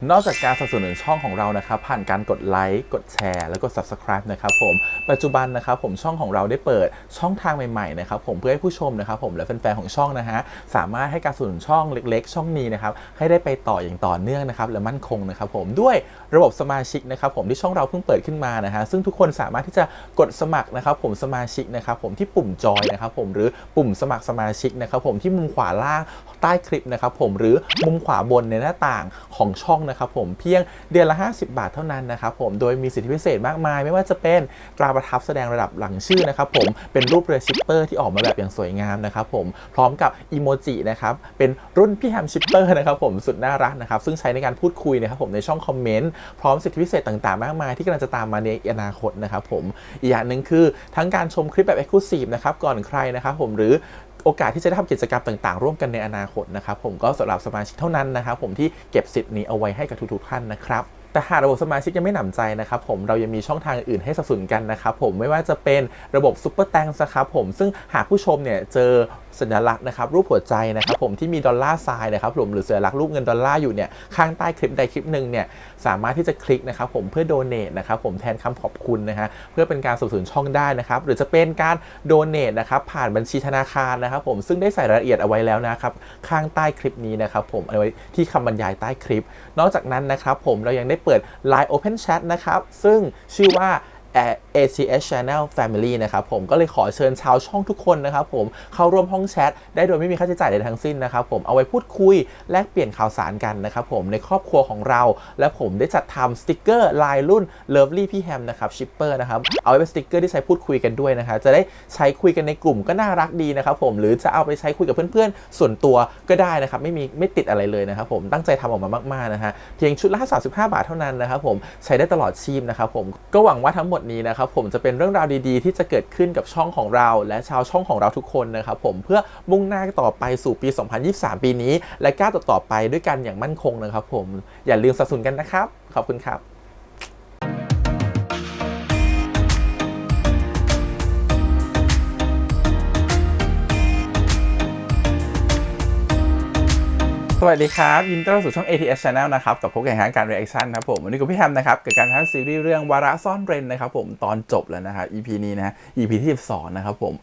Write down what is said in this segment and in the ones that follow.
นอกจากการสนับสนุนช่องของเรานะครับผ่านการกดไลค์กดแชร์แล้วก็ Subscribe นะครับผมปัจจุบันนะครับผมช่องของเราได้เปิดช่องทางใหม่ๆนะครับผมเพื่อให้ผู้ชมนะครับผมและแฟนๆของช่องนะฮะสามารถให้การสนับสนุนช่องเล็กๆช่องนี้นะครับให้ได้ไปต่ออย่างต่อเนื่องนะครับและมั่นคงนะครับผมด้วยระบบสมาชิกนะครับผมที่ช่องเราเพิ่งเปิดขึ้นมานะฮะซึ่งทุกคนสามารถที่จะกดสมัครนะครับผมสมาชิกนะครับผมที่ปุ่มจอยนะครับผมหรือปุ่มสมัครสมาชิกนะครับผมที่มุมขวาล่างใต้คลิปนะครับผมหรือมุมขวาบนในหน้าต่างของช่องนะครับผมเพียงเดือนละ50 บาทเท่านั้นนะครับผมโดยมีสิทธิพิเศษมากมายไม่ว่าจะเป็นตราประทับแสดงระดับหลังชื่อนะครับผมเป็นรูปเรือชิปเปอร์ที่ออกมาแบบอย่างสวยงามนะครับผมพร้อมกับอีโมจินะครับเป็นรุ่นพี่แฮมชิปเปอร์นะครับผมสุดน่ารักนะครับซึ่งใช้ในการพูดคุยนะครับผมในช่องคอมเมนต์พร้อมสิทธิพิเศษต่างๆมากมายที่กำลังจะตามมาในอนาคตนะครับผมอีกอย่างหนึ่งคือทั้งการชมคลิปแบบ Exclusive นะครับก่อนใครนะครับผมหรือโอกาสที่จะได้ทำกิจกรรมต่างๆร่วมกันในอนาคตนะครับผมก็สำหรับสมาชิกเท่านั้นนะครับผมที่เก็บสิทธิ์นี้เอาไว้ให้กับทุกๆท่านนะครับแต่หากระบบสมาชิกยังไม่หนำใจนะครับผมเรายังมีช่องทางอื่นให้สนับสนุนกันนะครับผมไม่ว่าจะเป็นระบบซุปเปอร์แตงนะครับผมซึ่งหากผู้ชมเนี่ยเจอสัญลักษณ์นะครับรูปหัวใจนะครับผมที่มีดอลลาร์ไซน์นะครับผมหรือสัญลักษณ์รูปเงินดอลลาร์อยู่เนี่ยข้างใต้คลิปใดคลิปหนึ่งเนี่ยสามารถที่จะคลิกนะครับผมเพื่อโดเนทนะครับผมแทนคำขอบคุณนะฮะเพื่อเป็นการสนับสนุนช่องได้นะครับหรือจะเป็นการโดเนทนะครับผ่านบัญชีธนาคารนะครับผมซึ่งได้ใส่รายละเอียดเอาไว้แล้วนะครับข้างใต้คลิปนี้นะครับผมเอาไว้ที่คำบรรยายใต้คลิปนอกจากนั้นนะครับผมเรายังได้เปิด Line Open Chat นะครับซึ่งชื่อว่า ACS Channel Family นะครับผมก็เลยขอเชิญชาวช่องทุกคนนะครับผมเข้าร่วมห้องแชทได้โดยไม่มีค่าใช้จ่ายใดทั้งสิ้นนะครับผมเอาไว้พูดคุยแลกเปลี่ยนข่าวสารกันนะครับผมในครอบครัวของเราและผมได้จัดทำสติกเกอร์ลายรุ่น Lovely พี่แฮมนะครับชิปเปอร์นะครับเอาไว้เป็นสติกเกอร์ที่ใช้พูดคุยกันด้วยนะครับจะได้ใช้คุยกันในกลุ่มก็น่ารักดีนะครับผมหรือจะเอาไปใช้คุยกับเพื่อนๆส่วนตัวก็ได้นะครับไม่ติดอะไรเลยนะครับผมตั้งใจทำออกมามากๆนะฮะเพียงชุดละ35 บาทเท่านั้นนะครับผมใช้ได้ตลอดชีพนะครับผมก็หวังว่าทั้งหมดนี้นะครับผมจะเป็นเรื่องราวดีๆที่จะเกิดขึ้นกับช่องของเราและชาวช่องของเราทุกคนนะครับผมเพื่อมุ่งหน้าต่อไปสู่ปี 2023 ปีนี้และก้าวต่อไปด้วยกันอย่างมั่นคงนะครับผมอย่าลืมสนับสนุนกันนะครับขอบคุณครับสวัสดีครับยินดีต้อนรับสู่ช่อง ATS Channel นะครับกับพบกันการ reaction ครับผมวันนี้กับพี่แฮมนะครับกับการทำซีรีส์เรื่องวาระซ่อนเร้นนะครับผมตอนจบแล้วนะครับ EP นี้นะ EP ที่12นะครับผม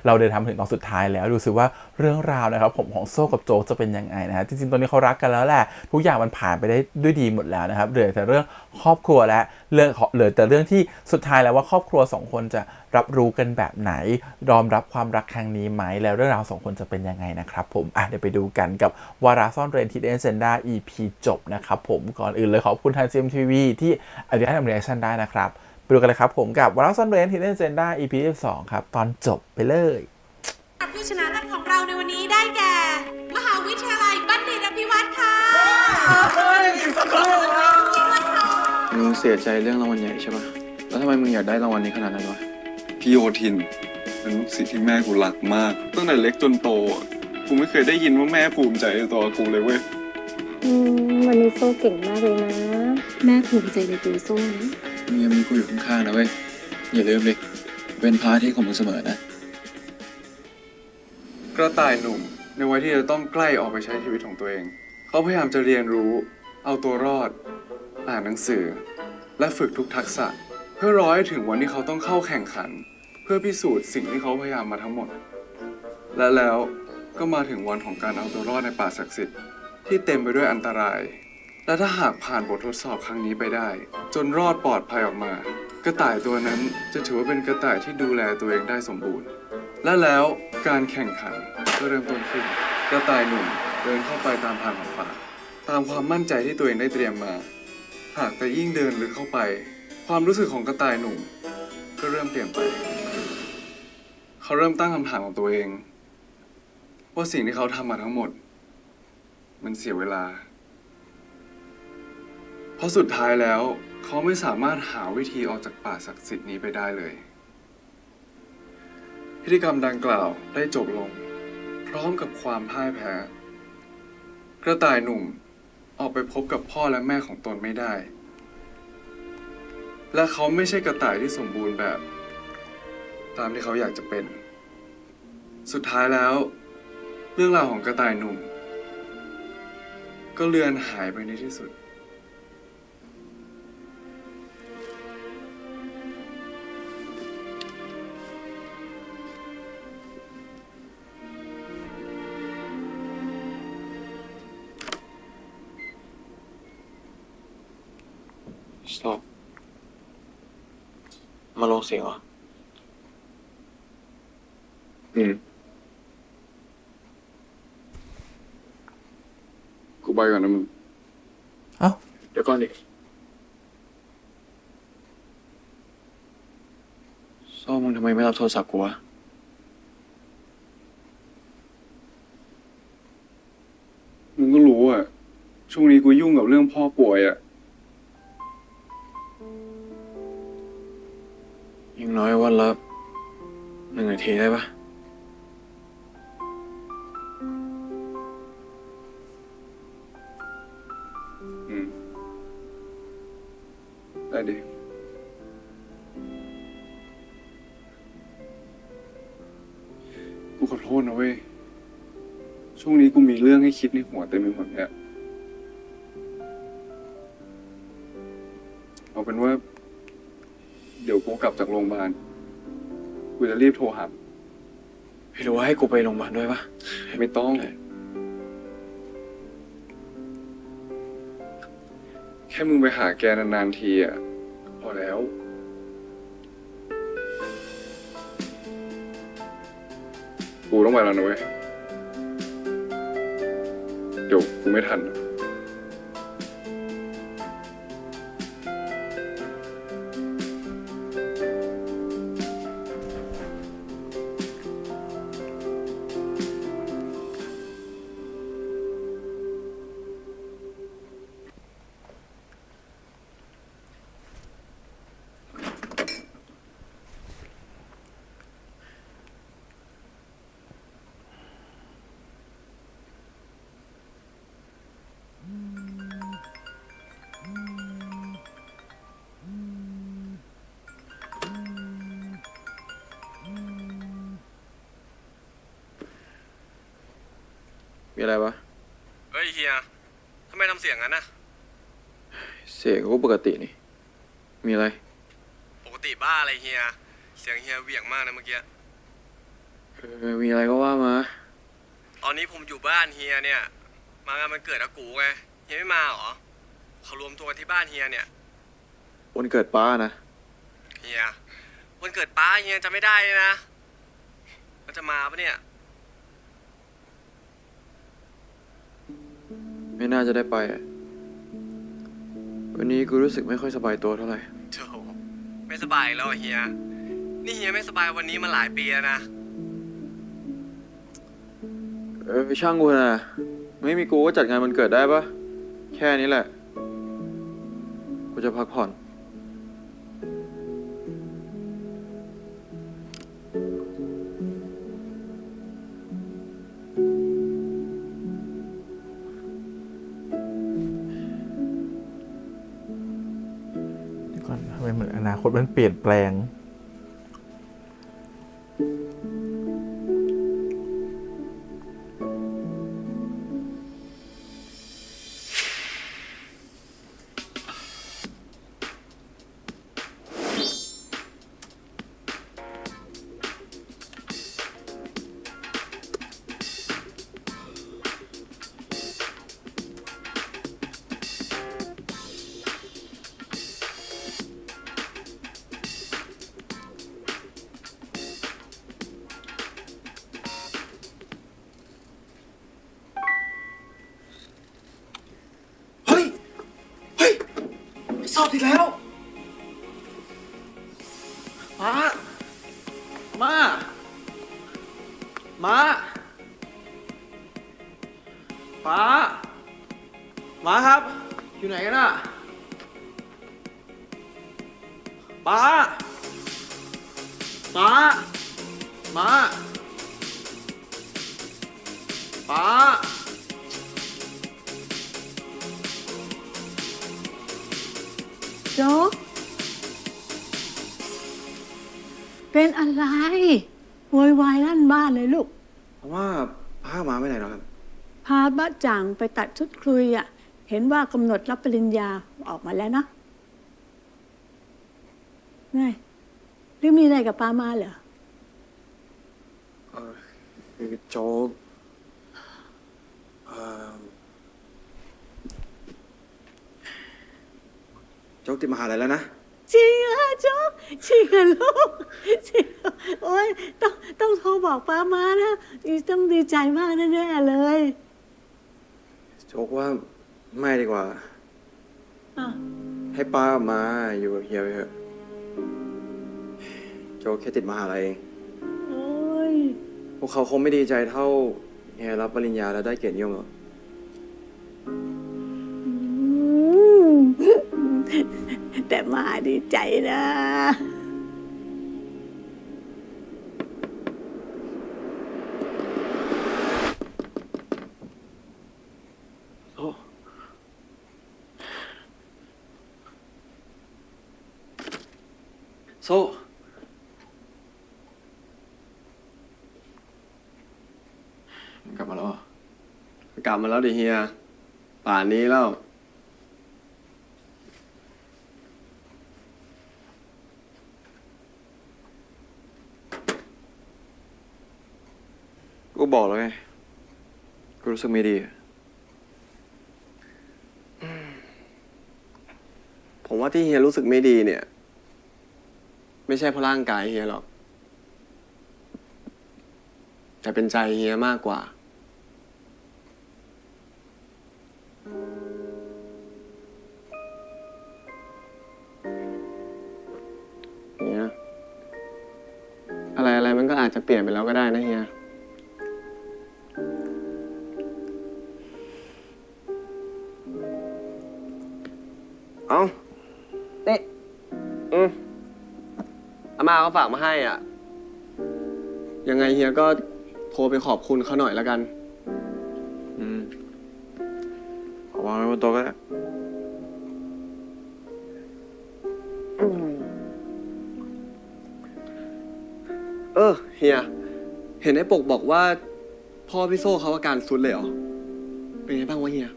เราเดินทางถึงตอนสุดท้ายแล้วดูสิว่าเรื่องราวนะครับผมของโซ่กับโจ๊กจะเป็นยังไงนะฮะจริงๆตอนนี้เขารักกันแล้วแหละทุกอย่างมันผ่านไปได้ด้วยดีหมดแล้วนะครับเหลือแต่เรื่องครอบครัวและเหลือแต่เรื่องที่สุดท้ายแล้วว่าครอบครัว2คนจะรับรู้กันแบบไหนยอมรับความรักครั้งนี้ไหมแล้วเรื่องราว2คนจะเป็นยังไงนะครับผมเดี๋ยวไปดูกันกับวาระซ่อนเร้นที่เซนด้า EP จบนะครับผมก่อนอื่นเลยขอบคุณทาง GMTV ที่อนุญาตทำ reaction ได้นะครับไปดูกันเลยครับผมกับวาระซ่อนเร้นที่เซนด้า EP 12ครับตอนจบไปเลยผู้ชนะเลิศของเราในวันนี้ได้แก่ มหาวิทยาลัยบัณฑิตอภิวัตรค่ะมึงเสียใจเรื่องรางวัลใหญ่ใช่ปะแล้วทำไมมึงอยากได้รางวัลนี้ขนาดนั้นวะ พี่โยธินเป็นลูกศิษย์ที่แม่กูรักมากตั้งแต่เล็กจนโตกูไม่เคยได้ยินว่าแม่ภูมิใจในตัวกูเลยเว้ยวันนี้โซ่เก่งมากเลยนะแม่ภูมิใจในตัวโซ่นะ มึงยังมีกูอยู่ข้างๆนะเว้ยอย่าลืมดิเป็นพาร์ทที่ของมึงเสมอนะกระต่ายหนุ่มในวัยที่จะต้องใกล้ออกไปใช้ชีวิตของตัวเองเขาพยายามจะเรียนรู้เอาตัวรอดอ่านหนังสือและฝึกทุกทักษะเพื่อรอให้ถึงวันที่เขาต้องเข้าแข่งขันเพื่อพิสูจน์สิ่งที่เขาพยายามมาทั้งหมดและแล้วก็มาถึงวันของการเอาตัวรอดในป่าศักดิ์สิทธิ์ที่เต็มไปด้วยอันตรายและถ้าหากผ่านบททดสอบครั้งนี้ไปได้จนรอดปลอดภัยออกมากระต่ายตัวนั้นจะถือว่าเป็นกระต่ายที่ดูแลตัวเองได้สมบูรณ์และแล้วการแข่งขันก็เริ่มต้นขึ้นกระต่ายหนุ่มเดินเข้าไปตามทางของป่าตามความมั่นใจที่ตัวเองได้เตรียมมาหากแต่ยิ่งเดินลึกเข้าไปความรู้สึกของกระต่ายหนุ่มก็เริ่มเปลี่ยนไปเขาเริ่มตั้งคำถามของตัวเองว่าสิ่งที่เขาทำมาทั้งหมดมันเสียเวลาเพราะสุดท้ายแล้วเขาไม่สามารถหาวิธีออกจากป่าศักดิ์สิทธิ์นี้ไปได้เลยพิธีกรรมดังกล่าวได้จบลงพร้อมกับความพ่ายแพ้กระต่ายหนุ่มออกไปพบกับพ่อและแม่ของตนไม่ได้และเขาไม่ใช่กระต่ายที่สมบูรณ์แบบตามที่เขาอยากจะเป็นสุดท้ายแล้วเรื่องราวของกระต่ายหนุ่มก็เลือนหายไปในที่สุด stop มาลงเสียงเหรอ กูไปก่อนนะมึง เอ้า เดี๋ยวก่อนดิซ้อมึงทำไมไม่รับโทรศัพท์กูวะ มึงก็รู้อะช่วงนี้กูยุ่งกับเรื่องพ่อป่วยอะ ยังน้อยวันละ1 นาทีได้ปะ อืมได้ดิ กูขอโทษนะเว้ย ช่วงนี้กูมีเรื่องให้คิดในหัวเต็มไปหมดเนี่ยเอาเป็นว่า เดี๋ยวกูกลับจากโรงพยาบาล กูจะรีบโทรหา หรือว่าให้กูไปโรงพยาบาลด้วยปะ ไม่ต้อง แค่มึงไปหาแกนานๆทีอ่ะ พอแล้ว กูต้องไปแล้วนะเว้ย เดี๋ยวกูไม่ทัน มีอะไรวะ เฮ้ยเฮีย ทำไมทำเสียงงั้นนะ เสียงก็ปกตินี่ มีอะไร ปกติบ้าอะไรเฮีย เสียงเฮียเหวี่ยงมากนะเมื่อกี้ มีอะไรก็ว่ามา ตอนนี้ผมอยู่บ้านเฮียเนี่ย มางานมันเกิดอากูไง เฮียไม่มาเหรอ เขารวมตัวกันที่บ้านเฮียเนี่ย วันเกิดป้านะ เฮีย วันเกิดป้าเฮียจะไม่ได้เลยนะมันจะมาปะเนี่ย ไม่น่าจะได้ไปอะวันนี้กูรู้สึกไม่ค่อยสบายตัวเท่าไหร่ โธ่ไม่สบายแล้วอะเฮีย นี่เฮียไม่สบายวันนี้มาหลายปีแล้วนะ ไปช่างกูนะ ไม่มีกูก็จัดงานวันเกิดได้ปะแค่นี้แหละ กูจะพักผ่อน เดี๋ยวก่อนทำไมเหมือนอนาคตมันเปลี่ยนแปลง เฮ้ย เฮ้ยสอบอีกแล้ว มา มา มาป้ามาครับ อยู่ไหนกันน่ะป้าป้ามาป้า โจ๊กเป็นอะไรโวยวายลั่นบ้านเลยลูก เพราะว่าป้ามาไปไหนแล้วครับ พาบ้าจ่างไปตัดชุดคุยอ่ะ เห็นว่ากำหนดรับปริญญาออกมาแล้วนะไงหรือมีอะไรกับปามาเหรอ คือโจ๊ก โจ๊กติดมหาลัยแล้วนะ จริงเหรอโจ๊กจริงเหรอลูกจริงเหรอโอ้ยต้องโทรบอกป้ามานะต้องดีใจมากแน่ๆเลย โจ๊กว่าไม่ดีกว่า อ่ะ ให้ป้ากับมาอยู่กับเฮียไปเถอะ โจ๊กแค่ติดมหาลัยเอง โอ้ย พวกเขาคงไม่ดีใจเท่าเฮียรับปริญญาแล้วได้เกียรตินิยมหรอก อืมแต่มาดีใจนะ โซ่กลับมาแล้วเหรอก ลับมาแล้วดิเฮีย ป่านนี้แล้ว กูบอกแล้วไง กูรู้สึกไม่ดีอะ ผมว่าที่เฮียรู้สึกไม่ดีเนี่ย ไม่ใช่เพราะร่างกายเฮียหรอก แต่เป็นใจเฮียมากกว่า เฮีย อะไรมันก็อาจจะเปลี่ยนไปแล้วก็ได้นะเฮีย เอานี่อาม่าเขาฝากมาให้อ่ะ ยังไงเฮียก็โทรไปขอบคุณเขาหน่อยแล้วกัน เอาวางไว้บนโต๊ะก็ได้ เฮีย เห็นไอ้ปกบอกว่า พ่อพี่โซ่เขาอาการสุดเลยเหรอ เป็นไงบ้างวะเฮีย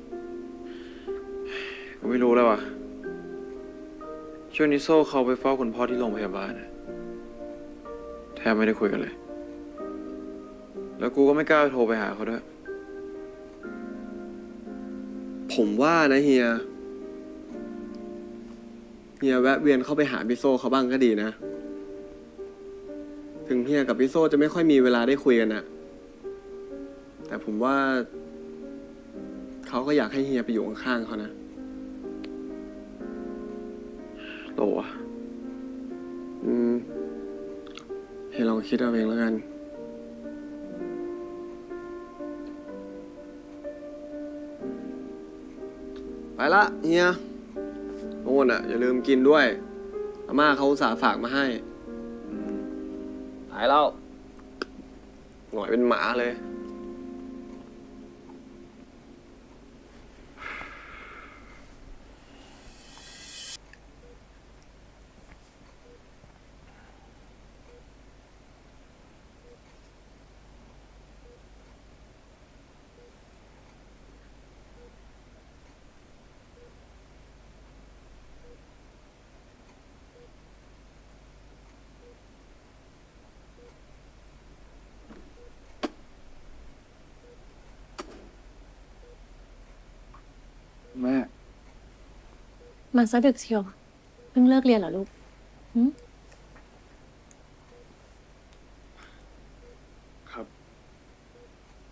กูไม่รู้แล้วว่ะ ช่วงนี้โซ่เขาไปเฝ้าคุณพ่อที่โรงพยาบาลนะแทบไม่ได้คุยกันเลย แล้วกูก็ไม่กล้าโทรไปหาเขาด้วย ผมว่านะเฮียแวะเวียนเข้าไปหาพี่โซ่เขาบ้างก็ดีนะ ถึงเฮียกับพี่โซ่จะไม่ค่อยมีเวลาได้คุยกันนะแต่ผมว่าเขาก็อยากให้เฮียไปอยู่ข้างๆเขานะ โตวะ เฮียลองคิดเอาเองแล้วกัน ไปละเฮียโน่นอ่ะ อย่าลืมกินด้วย อาม่าเขาอุตส่าห์ฝากมาให้หายแล้ว หน่อยเป็นหมาเลย แม่ มาซะดึกเชียว เพิ่งเลิกเรียนเหรอลูกหึ ครับ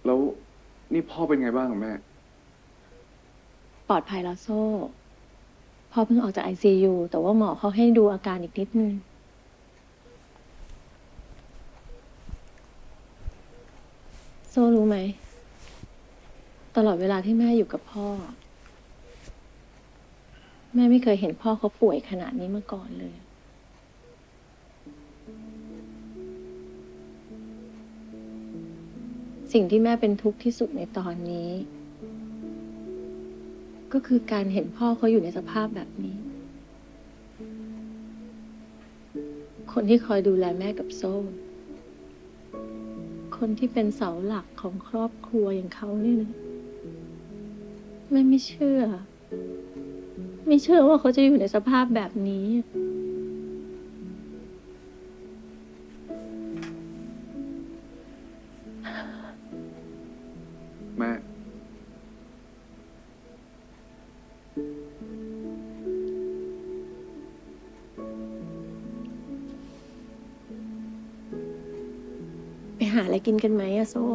แล้วนี่พ่อเป็นไงบ้างอะแม่ ปลอดภัยแล้วโซ่พ่อเพิ่งออกจาก ICU แต่ว่าหมอเขาให้ดูอาการอีกนิดนึง โซ่รู้ไหม ตลอดเวลาที่แม่อยู่กับพ่อ แม่ไม่เคยเห็นพ่อเขาป่วยขนาดนี้มาก่อนเลย สิ่งที่แม่เป็นทุกข์ที่สุดในตอนนี้ ก็คือการเห็นพ่อเขาอยู่ในสภาพแบบนี้ คนที่คอยดูแลแม่กับโซ่ คนที่เป็นเสาหลักของครอบครัวอย่างเขาเนี่ยนะแม่ไม่เชื่อ ไม่เชื่อว่าเขาจะอยู่ในสภาพแบบนี้ แม่ ผ หาอะไรกินกันไหมอะโซ่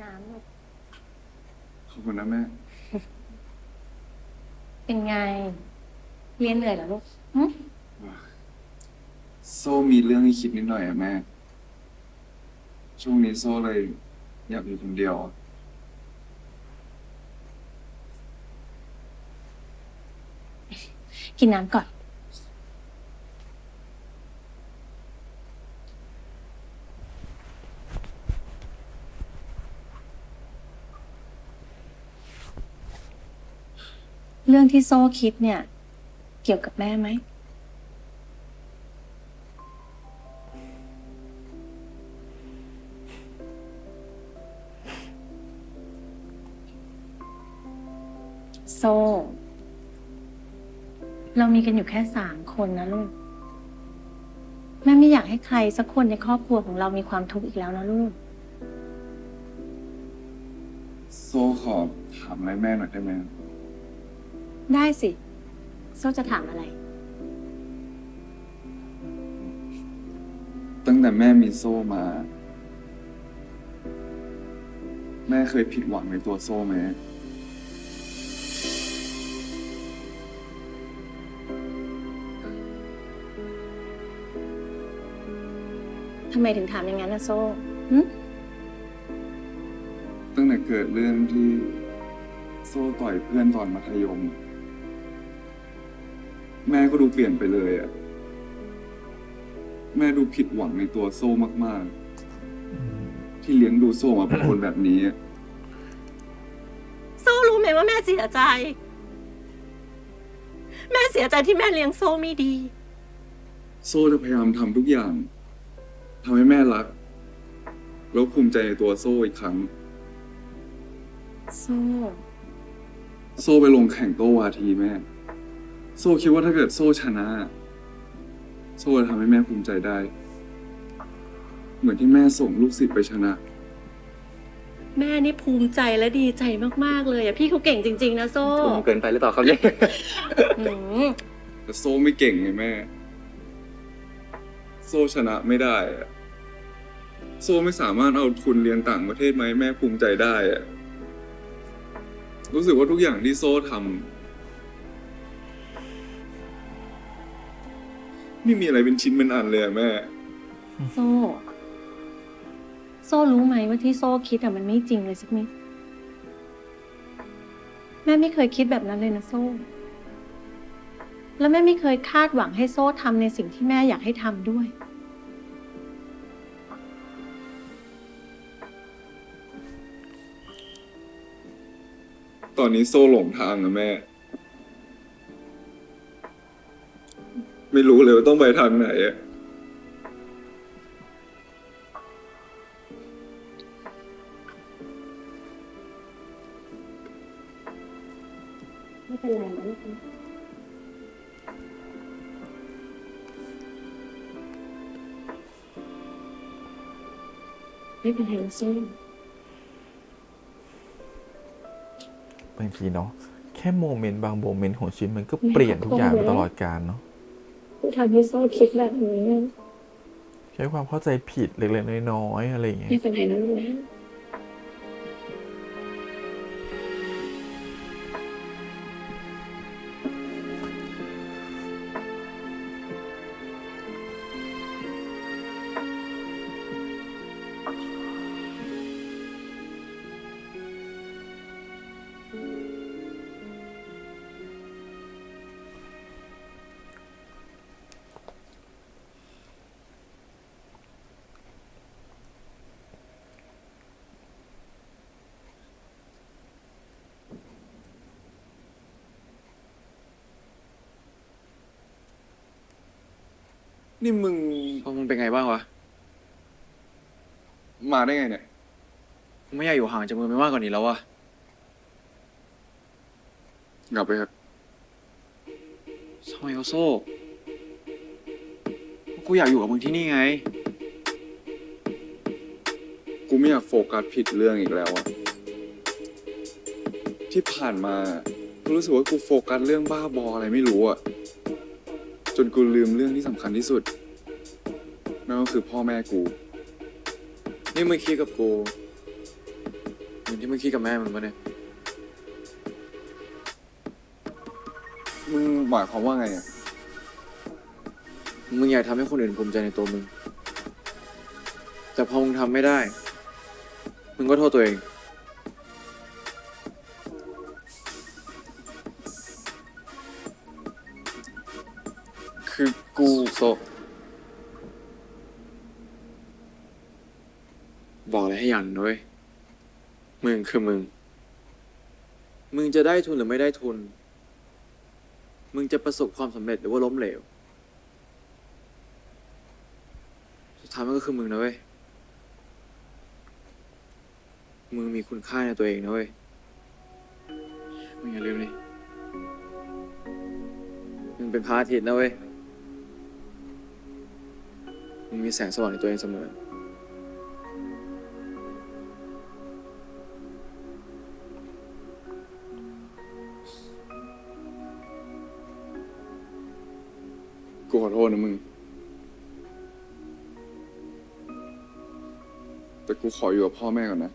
น้ำลูก ขอบคุณนะแม่ เป็นไง เรียนเหนื่อยเหรอลูกหึ โซ่มีเรื่องให้คิดนิดหน่อยอะแม่ ช่วงนี้โซ่เลยอยากอยู่คนเดียวอะ กินน้ำก่อน เรื่องที่โซ่คิดเนี่ย เกี่ยวกับแม่ไหม โซ่ เรามีกันอยู่แค่3 คนนะลูก แม่ไม่อยากให้ใครสักคนในครอบครัวของเรามีความทุกข์อีกแล้วนะลูก โซ่ขอถามอะไรแม่หน่อยได้ไหม ได้สิ โซ่จะถามอะไร ตั้งแต่แม่มีโซ่มา แม่เคยผิดหวังในตัวโซ่ไหม ทำไมถึงถามอย่างนั้นนะโซ่หึ ตั้งแต่เกิดเรื่องที่โซ่ต่อยเพื่อนตอนมัธยม แม่ก็ดูเปลี่ยนไปเลยอะแม่ดูผิดหวังในตัวโซ่มากๆ ที่เลี้ยงดูโซ่มาเป็นคนแบบนี้อะ โซ่รู้ไหมว่าแม่เสียใจ แม่เสียใจที่แม่เลี้ยงโซ่ไม่ดี โซ่จะพยายามทำทุกอย่างทำให้แม่รัก แล้วภูมิใจในตัวโซ่อีกครั้ง โซ่ โซ่ไปลงแข่งโต้วาทีแม่ โซ่คิดว่าถ้าเกิดโซ่ชนะ โซ่จะทำให้แม่ภูมิใจได้ เหมือนที่แม่ส่งลูกศิษย์ไปชนะ แม่นี่ภูมิใจและดีใจมากๆเลยอะพี่เขาเก่งจริงๆนะโซ่ ผมเกินไปหรือเปล่าครับเนี่ย หืม แต่โซ่ไม่เก่งไงแม่ โซ่ชนะไม่ได้อะโซ่ไม่สามารถเอาทุนเรียนต่างประเทศมาให้แม่ภูมิใจได้อะรู้สึกว่าทุกอย่างที่โซ่ทำไม่มีอะไรเป็นชิ้นเป็นอันเลยอะแม่ โซ่ โซ่รู้ไหมว่าที่โซ่คิดอะมันไม่จริงเลยสักนิด แม่ไม่เคยคิดแบบนั้นเลยนะโซ่ แล้วแม่ไม่เคยคาดหวังให้โซ่ทำในสิ่งที่แม่อยากให้ทำด้วย ตอนนี้โซ่หลงทางอะแม่ ไม่รู้เลยว่าต้องไปทางไหนอะ ไม่เป็นไรนะลูกนะไม่เป็นไรนะโซ่ บางทีเนาะแค่โมเมนต์บางโมเมนต์ของชีวิตมันก็เปลี่ยนทุกอย่างไปตลอดกาลเนาะ ที่ทำให้โซ่คิดแบบนี้อะ ใช้ความเข้าใจผิดเล็กๆน้อยๆอะไรอย่างเงี้ย ไม่เป็นไรนะลูกนะ นี่มึง พอมันเป็นไงบ้างวะ มาได้ไงเนี่ย กูไม่อยากอยู่ห่างจากมึงไปมากกว่านี้แล้ววะ กลับไปครับ ทำไมวะโซ่กูอยากอยู่กับมึงที่นี่ไง กูไม่อยากโฟกัสผิดเรื่องอีกแล้วอะที่ผ่านมากูรู้สึกว่ากูโฟกัสเรื่องบ้าบออะไรไม่รู้อะจนกูลืมเรื่องที่สำคัญที่สุดนั่นก็คือพ่อแม่กู นี่มึงคิดกับกูเหมือนที่มึงคิดกับแม่มึงปะเนี่ย มึงหมายความว่าไงอะ มึงอยากทำให้คนอื่นภูมิใจในตัวมึง แต่พอมึงทำไม่ได้ มึงก็โทษตัวเอง คือกู โซบอกอะไรให้ยันด้วยมึงคือมึง มึงจะได้ทุนหรือไม่ได้ทุน มึงจะประสบความสำเร็จหรือว่าล้มเหลว สุดท้ายมันก็คือมึงนะเว้ย มึงมีคุณค่าในตัวเองนะเว้ย มึงอย่าลืมดิมึงเป็นพระอาทิตย์นะเว้ย มึงมีแสงสว่างในตัวเองเสมอ กูขอโทษนะมึง แต่กูขออยู่กับพ่อแม่ก่อนนะ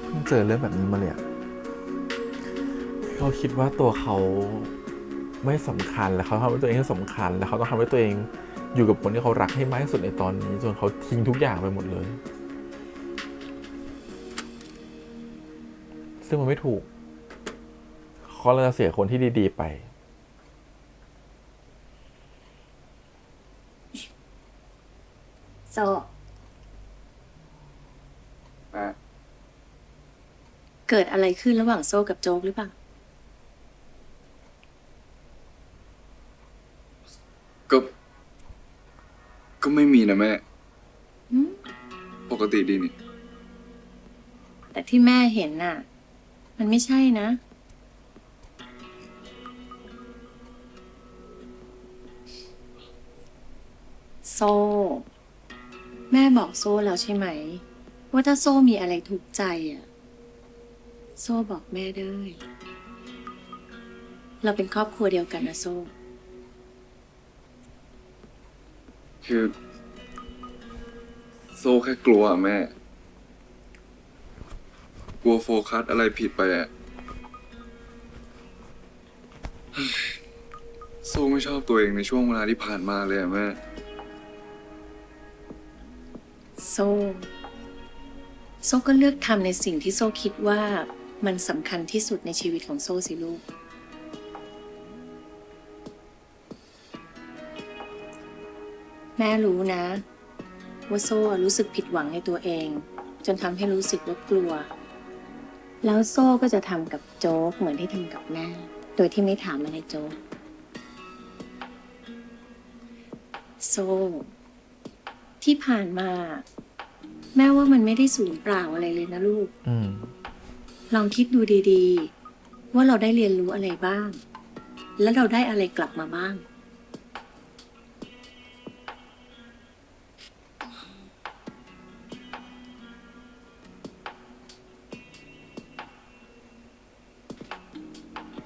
เพิ่งเจอเรื่องแบบนี้มาเลยอะเขาคิดว่าตัวเขาไม่สำคัญแล้วเขาทำให้ตัวเองให้สำคัญแล้วเขาต้องทำให้ตัวเองอยู่กับคนที่เขารักให้มากที่สุดในตอนนี้จนเขาทิ้งทุกอย่างไปหมดเลย ซึ่งมันไม่ถูกเขาเลยจะเสียคนที่ดีๆไป โซ แม่ เกิดอะไรขึ้นระหว่างโซกับโจ๊กหรือเปล่า ก็ ก็ไม่มีนะแม่ อืม ปกติดีนี่ แต่ที่แม่เห็นน่ะ มันไม่ใช่นะ โซ แม่บอกโซ่แล้วใช่ไหม ว่าถ้าโซ่มีอะไรทุกข์ใจอ่ะ โซ่บอกแม่ได้ เราเป็นครอบครัวเดียวกันนะโซ่ คือ โซ่แค่กลัวอะแม่ กลัวโฟกัสอะไรผิดไปอะ โซ่ไม่ชอบตัวเองในช่วงเวลาที่ผ่านมาเลยอะแม่ โซ่ก็เลือกทำในสิ่งที่โซ่คิดว่ามันสำคัญที่สุดในชีวิตของโซ่สิลูก แม่รู้นะ ว่าโซ่รู้สึกผิดหวังในตัวเอง จนทำให้รู้สึกว่ากลัว แล้วโซ่ก็จะทำกับโจ๊กเหมือนที่ทำกับแม่ โดยที่ไม่ถามอะไรโจ๊ก โซ่ที่ผ่านมา แม่ว่ามันไม่ได้สูญเปล่าอะไรเลยนะลูก อืม ลองคิดดูดีๆ ว่าเราได้เรียนรู้อะไรบ้าง แล้วเราได้อะไรกลับมาบ้าง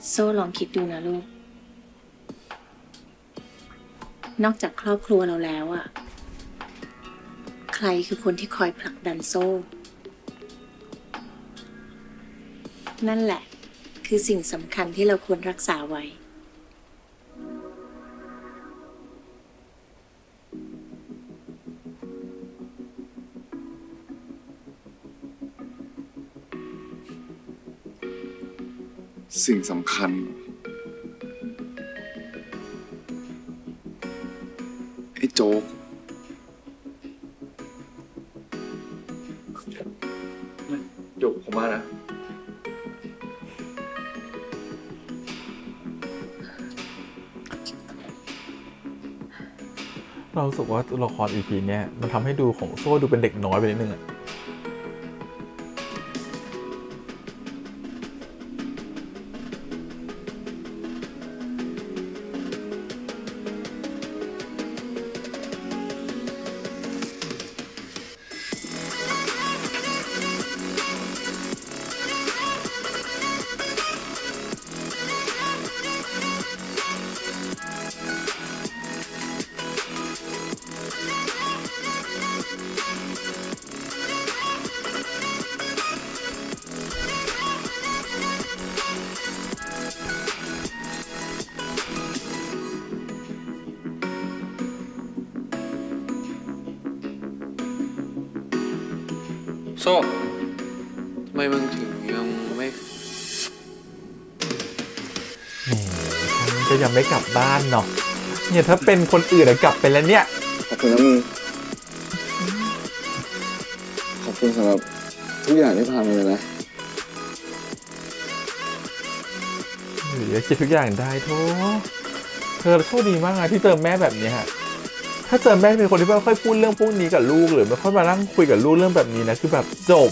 โซ่ลองคิดดูนะลูก นอกจากครอบครัวเราแล้วอะใครคือคนที่คอยผลักดันโซ่ นั่นแหละ คือสิ่งสำคัญที่เราควรรักษาไว้ สิ่งสำคัญ ไอ้โจ๊ก หยกผมมานะ เรารู้สึกว่าตัวละคร EP เนี่ยมันทำให้ดูของโซ่ดูเป็นเด็กน้อยไปนิดนึงอะ โซ่ทำไมมึงถึงยังไม่ แหมฉันก็ยังไม่กลับบ้านเนาะเนี่ยถ้าเป็นคนอื่นอะกลับไปแล้วเนี่ย ขอบคุณนะมึง ขอบคุณสำหรับทุกอย่างที่ผ่านมาเลยนะ หรือคิดทุกอย่างได้โทเธอโชคดีมากนะที่เจอแม่แบบนี้ฮะถ้าเจอแม่เป็นคนที่ไม่ค่อยพูดเรื่องพวกนี้กับลูกหรือไม่ค่อยมานั่งคุยกับลูกเรื่องแบบนี้นะคือแบบจบ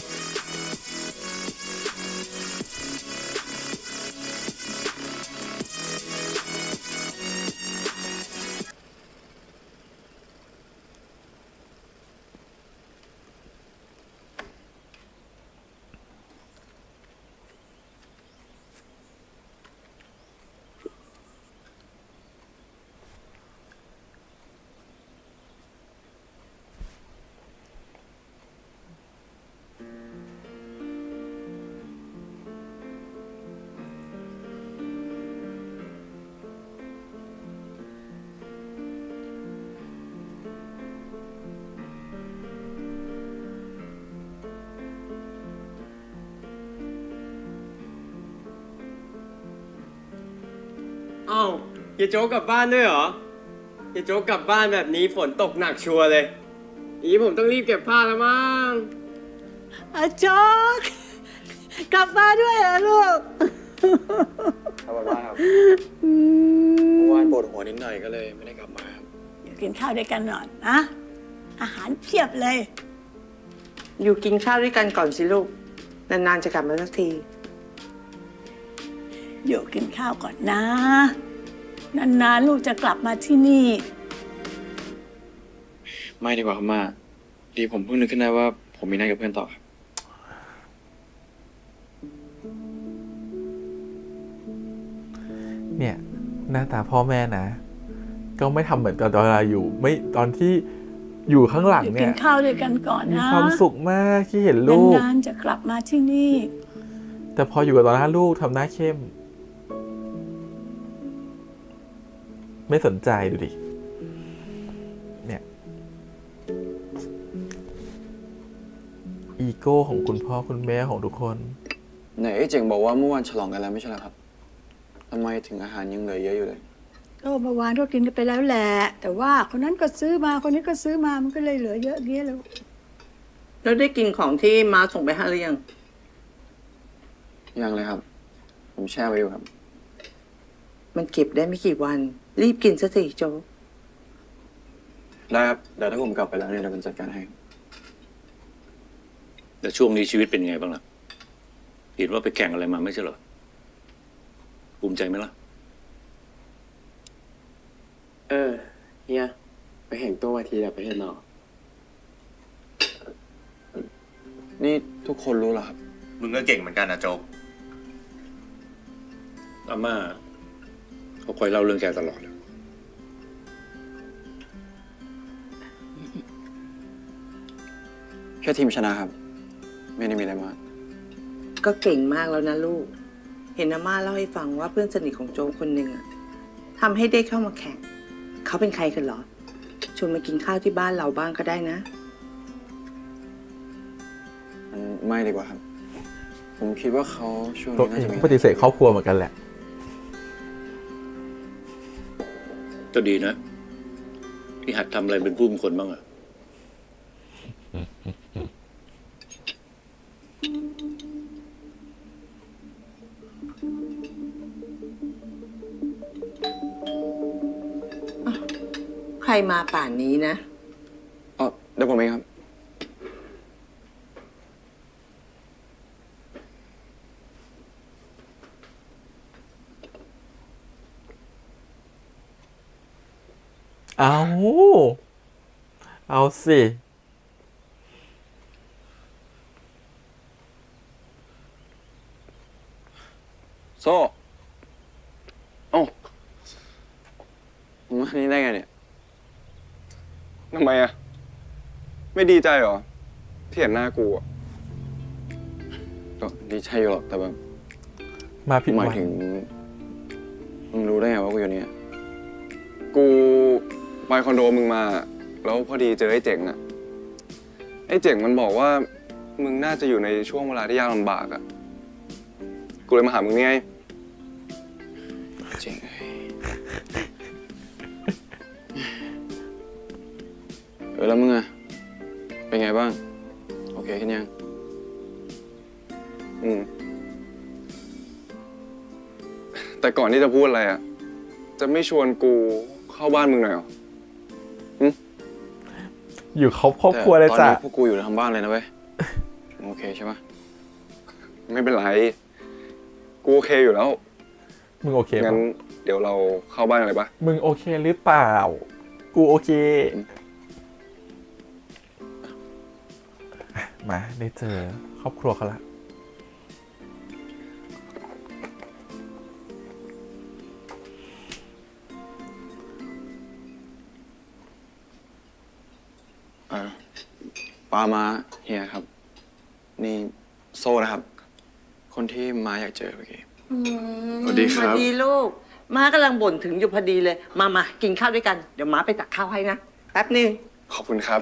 อ้าวเฮียโจ๊กกลับบ้านด้วยเหรอเฮียโจ๊กกลับบ้านแบบนี้ฝนตกหนักชัวร์เลยอย่างนี้ผมต้องรีบเก็บผ้าแล้วมั้ง อาโจ๊กกลับมาด้วยเหรอลูก ครับว่าครับเมื่อวานปวดหัวนิดหน่อยก็เลยไม่ได้กลับมาครับ อยู่กินข้าวด้วยกันหน่อยนะ อาหารเพียบเลย อยู่กินข้าวด้วยกันก่อนสิลูก นานๆจะกลับมาสักที อยู่กินข้าวก่อนนะ นานๆลูกจะกลับมาที่นี่ ไม่ดีกว่าครับมาดีผมเพิ่งนึกขึ้นได้ว่าผมมีนัดกับเพื่อนต่อครับ เนี่ยหน้าตาพ่อแม่นะ ก็ไม่ทำเหมือนตอนเราอยู่ไม่ตอนที่อยู่ข้างหลัง อยู่ เนี่ กิ ย นข้าวด้วยกันก่อน มี นะ ความสุขมากที่เห็นลูก นานๆจะกลับมาที่นี่ แต่พออยู่กับตอนหน้าลูกทำหน้าเข้ม ไม่สนใจดูดิ เนี่ย อีโก้ของคุณพ่อคุณแม่ของทุกคน ไหนไอ้เจ๋งบอกว่าเมื่อวานฉลองกันแล้วไม่ใช่เหรอครับทำไมถึงอาหารยังเหลือเยอะอยู่เลย ก็เมื่อวานก็กินกันไปแล้วแหละ แต่ว่าคนนั้นก็ซื้อมา คนนี้ก็ซื้อมา มันก็เลยเหลือเยอะแยะแล้ว แล้วได้กินของที่ม้าส่งไปให้หรือยัง ยังเลยครับ ผมแช่ไว้อยู่ครับ มันเก็บได้ไม่กี่วัน รีบกินซะสิโจ๊ก ได้ครับ เดี๋ยวถ้าผมกลับไปแล้วเนี่ยเดี๋ยวผมจัดการให้ แต่ช่วงนี้ชีวิตเป็นไงบ้างล่ะเห็นว่าไปแข่งอะไรมาไม่ใช่เหรอ ภูมิใจไหมล่ะ เฮียไปแห่งตัววันทีแบบไปเห็นหรอ นี่ทุกคนรู้เหรอครับ มึงก็เก่งเหมือนกันนะโจ๊กอาม่าเขาคอยเล่าเรื่องแกตลอด แค่ทีมชนะครับ ไม่ได้มีอะไรมาก ก็เก่งมากแล้วนะลูก เห็นอาม่าเล่าให้ฟังว่าเพื่อนสนิทของโจ๊กคนหนึ่งอะทำให้ได้เข้ามาแข่ง เขาเป็นใครกันเหรอ ชวนมากินข้าวที่บ้านเราบ้างก็ได้นะ ไม่ดีกว่าครับ ผมคิดว่าเขาช่วง ตัว นี้ เอ น่าง จะมี ปฏิเสธครอบครัวเหมือนกันแหละ ก็ดีนะ ที่หัดทำอะไรเป็นผู้เป็นคนบ้างอะ ใครมาป่านนี้นะ อ๋อเดี๋ยวผมเองครับ เอาสิ โซ่เอ้ามานี่ได้ไงเนี่ย ทำไมอะไม่ดีใจเหรอ ที่เห็นหน้ากูอะ ก็ดีใจอยู่หรอกแต่แบบ มาผิด ห วั มาย น ถึงมึงรู้ได้ไงว่ากูอยู่เนี่ย กูไปคอนโดมึงมา แล้วพอดีเจอไอ้เจ๋งอะไอ้เจ๋งมันบอกว่ามึงน่าจะอยู่ในช่วงเวลาที่ยากลำบากอะกูเลยมาหามึงนี่ไง จริงแล้วมึงอะเป็นไงบ้าง โอเคขึ้นยัง แต่ก่อนที่จะพูดอะไรอะจะไม่ชวนกูเข้าบ้านมึงหน่อยเหรอ อยู่ครอบครัวเลย ตอน จ้ะ นี้พวกกูอยู่ทำบ้านเลยนะเว้ย โอเคใช่ปะ ไม่เป็นไร กูโอเคอยู่แล้ว มึงโอเค งั้ ปะ นเดี๋ยวเราเข้าบ้านอะไรปะ มึงโอเคหรือเปล่า กูโอเค มาได้เจอครอบครัวเขาละ ปามาเฮียครับ นี่โซ่นะครับ คนที่มาอยากเจอเมื่อกี้ สวัสดีครับ สวัสดีลูก ม้ากำลังบ่นถึงอยู่พอดีเลย มากินข้าวด้วยกัน เดี๋ยวม้าไปตักข้าวให้นะ แป๊บนึง ขอบคุณครับ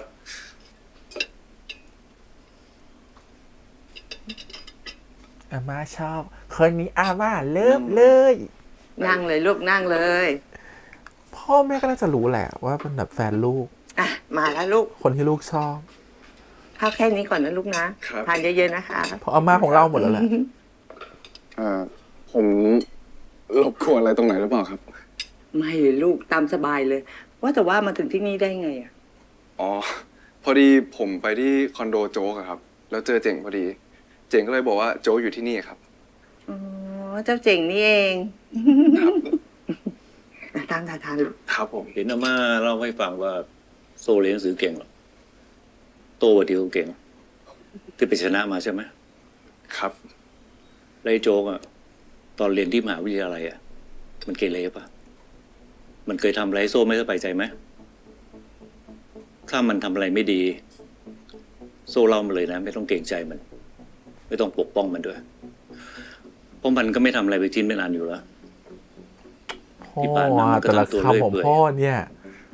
อาม่าชอบ คนนี้อาม่าเริ่มเลย นั่งเลยลูกนั่งเลย พ่อแม่ก็น่าจะรู้แหละว่าเป็นแบบแฟนลูก อ่ะ มาแล้วลูก คนที่ลูกชอบ ข้าวแค่นี้ก่อนนะลูกนะครับ ทานเยอะๆนะคะ เพราะอาม่าของเราหมดแล้วแหละ ผมรบกวนอะไรตรงไหนหรือเปล่าครับ ไม่เลยลูกตามสบายเลย ว่าแต่ว่ามาถึงที่นี่ได้ไงอ่ะ อ๋อ พอดีผมไปที่คอนโดโจ๊กอะครับ แล้วเจอเจ๋งพอดี เจ๋งก็เลยบอกว่าโจ๊กอยู่ที่นี่ครับ อ๋อ เจ้าเจ๋งนี่เองทานลูก ครับผม เห็นอาม่าเล่าให้ฟังว่าโซเรียนหนังสือเก่งหรอกโตกว่าที่เขาเก่ง ที่ไปชนะมาใช่ไหม ครับ แล้วไอ้โจ๊กอะตอนเรียนที่มหาวิทยาลัยอะมันเกเรปะมันเคยทำอะไรให้โซ่ไม่สบายใจไหมถ้ามันทำอะไรไม่ดี โซ่เล่ามาเลยนะ ไม่ต้องเกรงใจมัน ไม่ต้องปกป้องมันด้วย เพราะมันก็ไม่ทำอะไรไปชิ้นไม่นานอยู่แล้ว พ่อ ที่ผ่านมามันก็ แต่ละ ทำตัว คำของ เรื่อยเปื่อย พ่อเนี่ย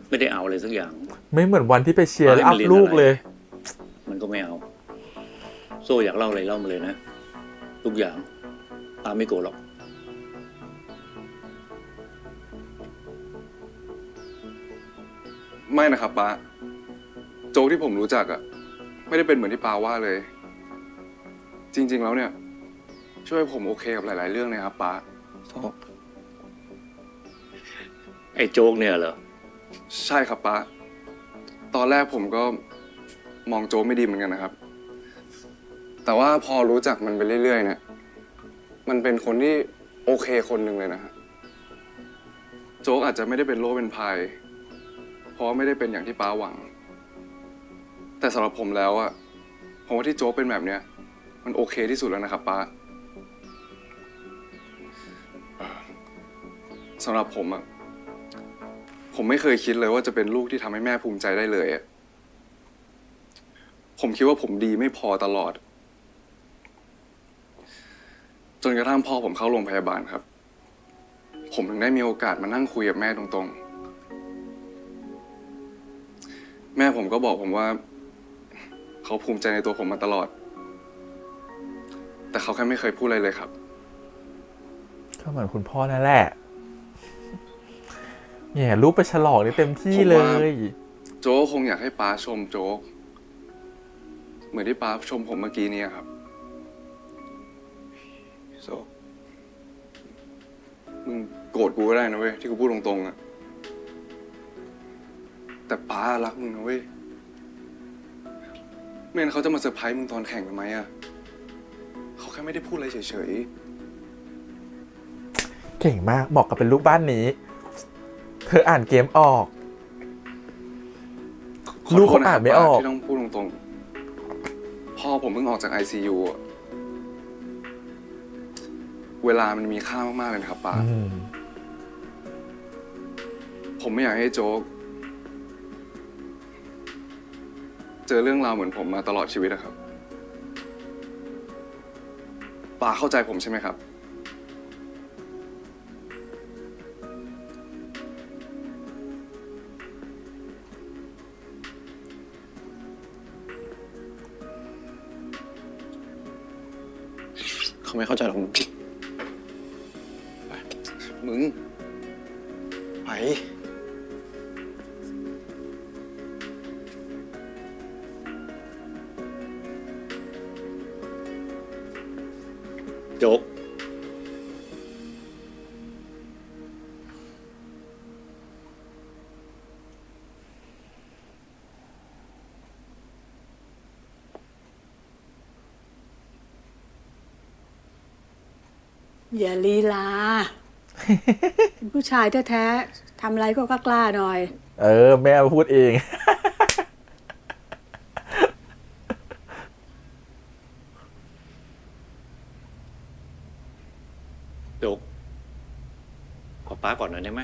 ไม่ได้เอาอะไรสักอย่าง ไม่เหมือนวันที่ไปเชียร์ ให้ อั มัน พ เรียน ลูก อะไร เลย มันก็ไม่เอา โซ่อยากเล่าอะไรเล่ามาเลยนะ ทุกอย่างตามไม่โกรธหรอก ไม่นะครับป้า โจ๊กที่ผมรู้จักอะไม่ได้เป็นเหมือนที่ป้าว่าเลย จริง ๆ แล้วเนี่ย ช่วยผมโอเคกับหลาย ๆ เรื่องนะครับป้า ไอ้โจ๊กเนี่ยเหรอ ใช่ครับป้า ตอนแรกผมก็มองโจ๊กไม่ดีเหมือนกันนะครับ แต่ว่าพอรู้จักมันไปเรื่อย ๆ เนี่ย มันเป็นคนที่โอเคคนหนึ่งเลยนะฮะ โจ๊กอาจจะไม่ได้เป็นโรคเป็นภัย เพราะว่าไม่ได้เป็นอย่างที่ป้าหวัง แต่สำหรับผมแล้วอะผมว่าที่โจ๊กเป็นแบบเนี้ย มันโอเคที่สุดแล้วนะครับป้าสำหรับผมอะผมไม่เคยคิดเลยว่าจะเป็นลูกที่ทำให้แม่ภูมิใจได้เลยอะผมคิดว่าผมดีไม่พอตลอด จนกระทั่งพ่อผมเข้าโรงพยาบาลครับ ผมถึงได้มีโอกาสมานั่งคุยกับแม่ตรงๆ แม่ผมก็บอกผมว่า เขาภูมิใจในตัวผมมาตลอด แต่เขาแค่ไม่เคยพูดอะไรเลยครับ ก็เหมือนคุณพ่อนั่นแหละเนี่ยรูปไปฉลองนี่เต็มที่เล ผมว่า ย โจ๊กคงอยากให้ป้าชมโจ๊กเหมือนที่ป้าชมผมเมื่อกี้นี้ครับ โซ มึงโกรธกูก็ได้นะเว้ยที่กูพูดตรงๆอะแต่ป้ารักมึงนะเว้ยไม่งั้นเขาจะมาเซอร์ไพรส์มึงตอนแข่งทำไมอะเขาแค่ไม่ได้พูดอะไรเฉย เก่งมากบอกกับเป็นลูกบ้านนี้ เธออ่านเกมออก ๆขอ ลูก โทษ เขา นะ อ่า คน รับ ไม่ ป้า ออก ที่ต้องพูดตรงๆพ่อผมเพิ่งออกจาก ICU อะเวลามันมีค่ามากๆเลยนะครับป้า อืม ผมไม่อยากให้โจ๊ก เจอเรื่องราวเหมือนผมมาตลอดชีวิตอะครับป้าเข้าใจผมใช่ไหมครับ เขาไม่เข้าใจหรอกมึง มึง ไป โจ๊ก อย่าลีลา เป็นผู้ชายแท้ๆทำอะไรก็กล้าๆหน่อย เออ แม่พูดเอง โจ๊กขอป้าก่อนหน่อยได้ไหม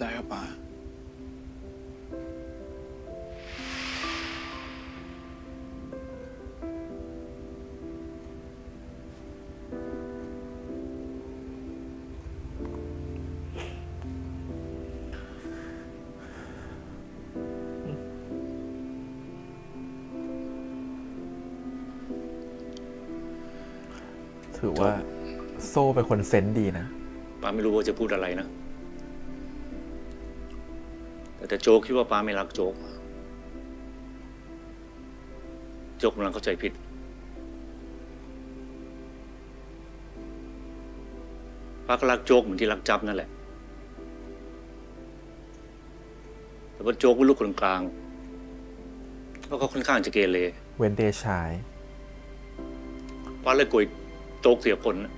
ได้ครับป้า ถือว่าโซ่เป็นคนเซนส์ดีนะ ป้าไม่รู้ว่าจะพูดอะไรนะ แต่โจ๊กคิดว่าป้าไม่รักโจ๊ก โจ๊กกำลังเข้าใจผิด ป้าก็รักโจ๊กเหมือนที่รักจับนั่นแหละ แต่ว่าโจ๊กเป็นลูกคนกลางแล้วก็ค่อนข้างจะเกเร เวนเดชาย ป้าเลยกลัวโจ๊กเสียผลน่ะ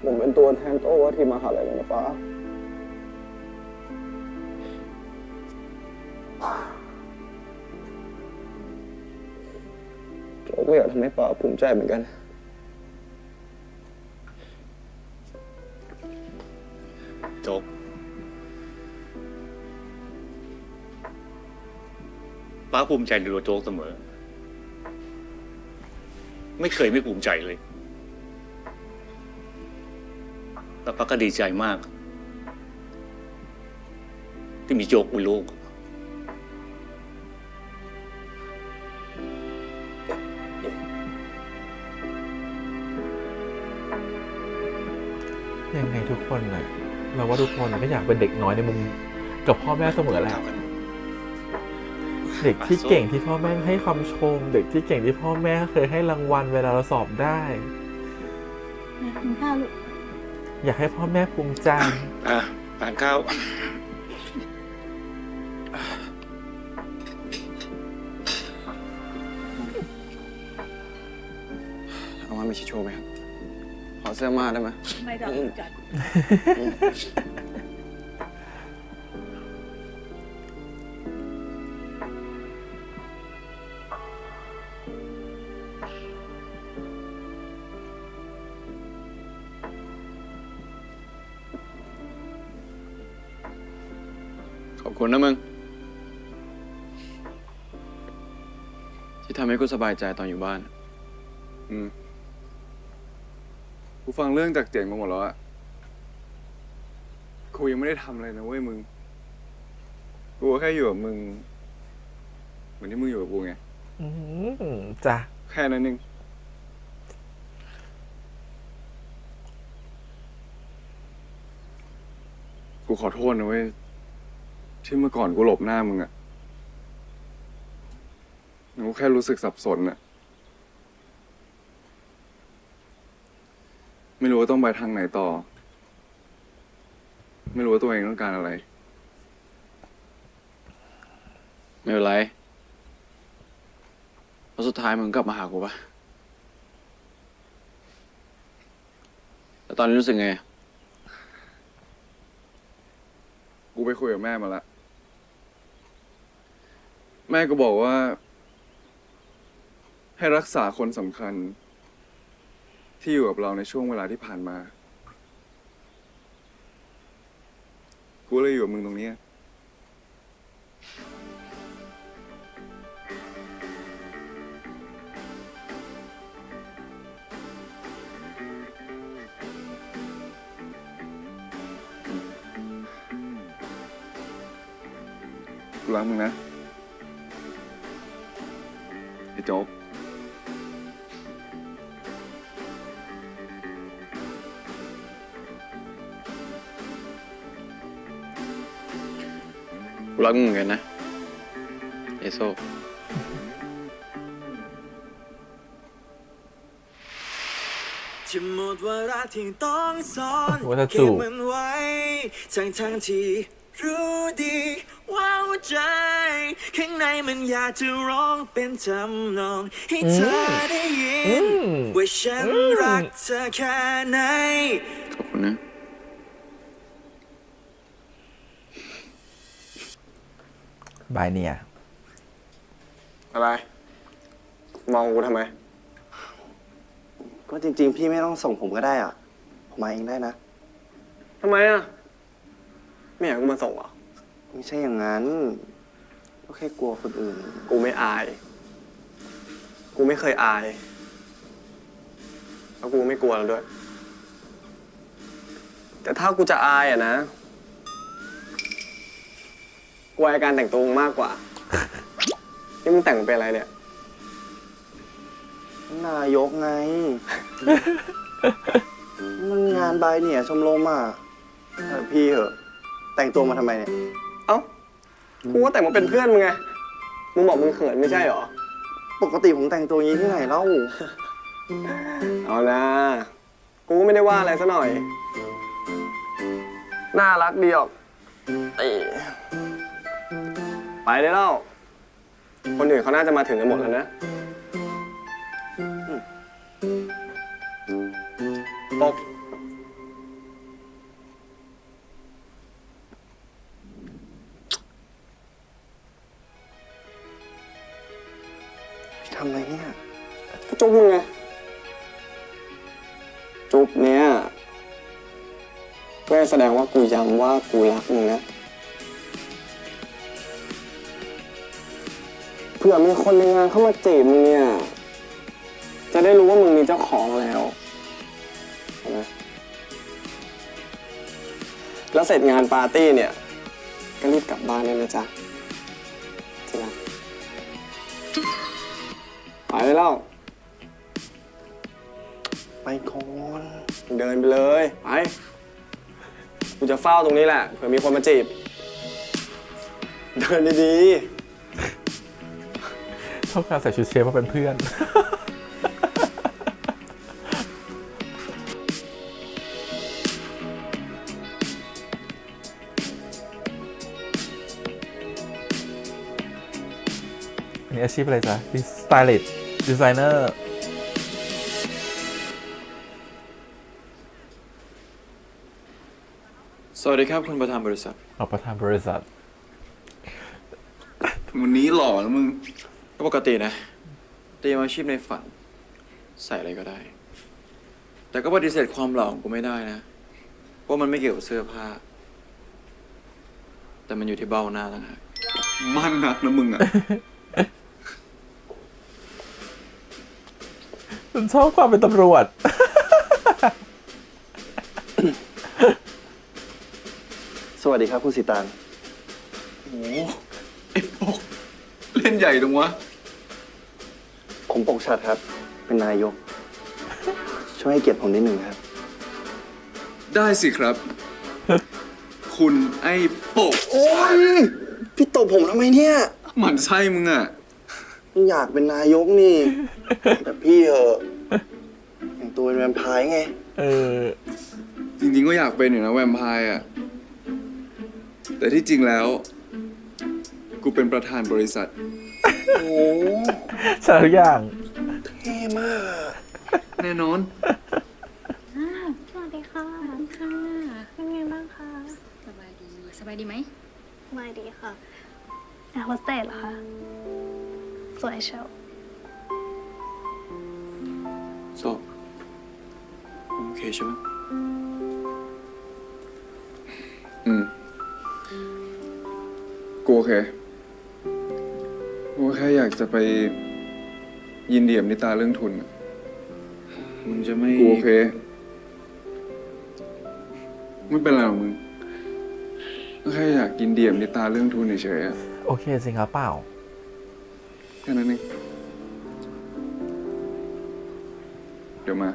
ผมเป็นตัวแทนโต้ที่มหาลัยเลยนะป้าโจ๊กก็อยากทำให้ป้าภูมิใจเหมือนกัน โจ๊กป้าภูมิใจในตัวโจ๊กเสมอ ไม่เคยไม่ภูมิใจเลย แต่ป้าก็ดีใจมาก ที่มีโจ๊กเป็นลูก ยังไงทุกคนน่ะ เราว่าทุกคนก็อยากเป็นเด็กน้อยในมุมกับพ่อแม่เสมอแหละ เด็กที่เก่งที่พ่อแม่ให้คำชม เด็กที่เก่งที่พ่อแม่เคยให้รางวัลเวลาเราสอบได้ กินข้าวลูก อยากให้พ่อแม่ภูมิใจ ทานข้าว เอามามีชิชโชว์ไหมครับ ขอเสื้อมาได้ไหม ไม่ต้องจัด ขอบคุณนะมึง ที่ทำให้กูสบายใจตอนอยู่บ้าน อืม กูฟังเรื่องจากเจ๋งมาหมดแล้วอะกูยังไม่ได้ทำอะไรนะเว้ยมึง กูแค่อยู่กับมึง เหมือนที่มึงอยู่กับกูไง จ้ะ แค่นั้นเองกูขอโทษนะเว้ย ที่เมื่อก่อนกูหลบหน้ามึงอะกูแค่รู้สึกสับสนอะไม่รู้ว่าต้องไปทางไหนต่อ ไม่รู้ว่าตัวเองต้องการอะไร ไม่เป็นไรเพราะสุดท้ายมึงกลับมาหากูปะแล้วตอนนี้รู้สึกไง กูไปคุยกับแม่มาละ แม่ก็บอกว่า ให้รักษาคนสำคัญ ที่อยู่กับเราในช่วงเวลาที่ผ่านมา กูเลยอยู่กับมึงตรงนี้ กูรักมึงนะ ไอ้โจ๊ก กูรักมึงเหมือนกันนะไอโซ่ จะหมดวาระที่ต้องซ่อน ว่าจะจู เก็ บบ มันไว้ทั้งที่รู้ดีว่าหัวใจ ข้างในมันอยากจะร้องเป็นทำนองให้เธอได้ยินว่าฉันรักเธอแค่ไหน ขอบคุณนะ บายเนี่ย อะไร มองกูทำไม ก็จริงๆ พี่ไม่ต้องส่งผมก็ได้อ่ะ ผมมาเองได้นะ ทำไมอ่ะ ไม่อยากให้กูมาส่งเหรอ ไม่ใช่อย่างนั้น ก็แค่กลัวคนอื่น กูไม่อาย กูไม่เคยอาย แล้วกูไม่กลัวแล้วด้วย แต่ถ้ากูจะอายอะนะ กูอายการแต่งตัวมึงมากกว่า นี่มึงแต่งเป็นอะไรเนี่ย นายกไง มันงานบายเนี่ยชมรมอ่ะพี่เหอะ แต่งตัวมาทำไมเนี่ย เอ้า กูก็แต่งมาเป็นเพื่อนมึงไง มึงบอกมึงเขินไม่ใช่เหรอ ปกติผมแต่งตัวอย่างนี้ที่ไหนเล่า เอานะ กูก็ไม่ได้ว่าอะไรซะหน่อย น่ารักดีออกไปได้แล้ว คนอื่นเขาน่าจะมาถึงกันหมดแล้วนะตก ทำอะไรเนี่ย จุ๊บมึงไง จุ๊บเนี้ยเพื่อแสดงว่ากูย้ำว่ากูรักมึงนะ เผื่อมีคนในงานเข้ามาจีบมึงเนี่ย จะได้รู้ว่ามึงมีเจ้าของแล้วเห็นไหมแล้วเสร็จงานปาร์ตี้เนี่ย ก็รีบกลับบ้านเลยนะจ๊ะที่รักไปได้แล้ว ไปก่อน เดินไปเลย ไป กูจะเฝ้าตรงนี้แหละ เผื่อมีคนมาจีบ เดินดี ชอบการใส่ชุดเชฟมาเป็นเพื่อน อันนี้อาชีพอะไรจ๊ะสไตลิสต์ดีไซเนอร์ สวัสดีครับคุณประธานบริษัท ออกประธานบริษัท วันนี้หล่อนะมึง ก็ปกตินะเตรียมอาชีพในฝัน ใส่อะไรก็ได้ แต่ก็ปฏิเสธความหล่อของกูไม่ได้นะเพราะมันไม่เกี่ยวกับเสื้อผ้า แต่มันอยู่ที่เบ้าหน้าต่างหาก มั่นนักนะมึงอ่ะ ฉันชอบความเป็นตำรวจ สวัสดีครับคุณสีตาง โอ้โหไอ้ปกเล่นใหญ่ตรงวะ ผมปกชัดครับ เป็นนายก ช่วยให้เกียรติผมนิดหนึ่งครับ ได้สิครับ คุณไอ้ปก โอ้ย พี่ตบผมทำไมเนี่ย หมั่นไส้มึงอ่ะ อยากเป็นนายกนี่ แต่พี่เหอะอย่างตัวเป็นแวมไพร์ไง เออ จริงๆก็อยากเป็นอยู่นะแวมไพร์อ่ะ แต่ที่จริงแล้ว กูเป็นประธานบริษัท โอ้ ใช่ทุกอย่าง เท่มากอะ แน่นอน สวัสดีค่ะค่ะเป็นไงบ้างคะ สบายดี สบายดีไหม สบายดีค่ะแอร์โฮสเตสเหรอคะสวยเชียว โซโอเคใช่ไหม กูโอเค กูแค่อยากจะไปยินดีกับนิตาเรื่องทุนอะ มึงจะไม่ กูโอเค ไม่เป็นไรหรอกมึงก็แค่อยากยินดีกับนิตาเรื่องทุนเฉยๆอะ โอเคจริงครับเปล่า แค่นั้นเองเดี๋ยวมา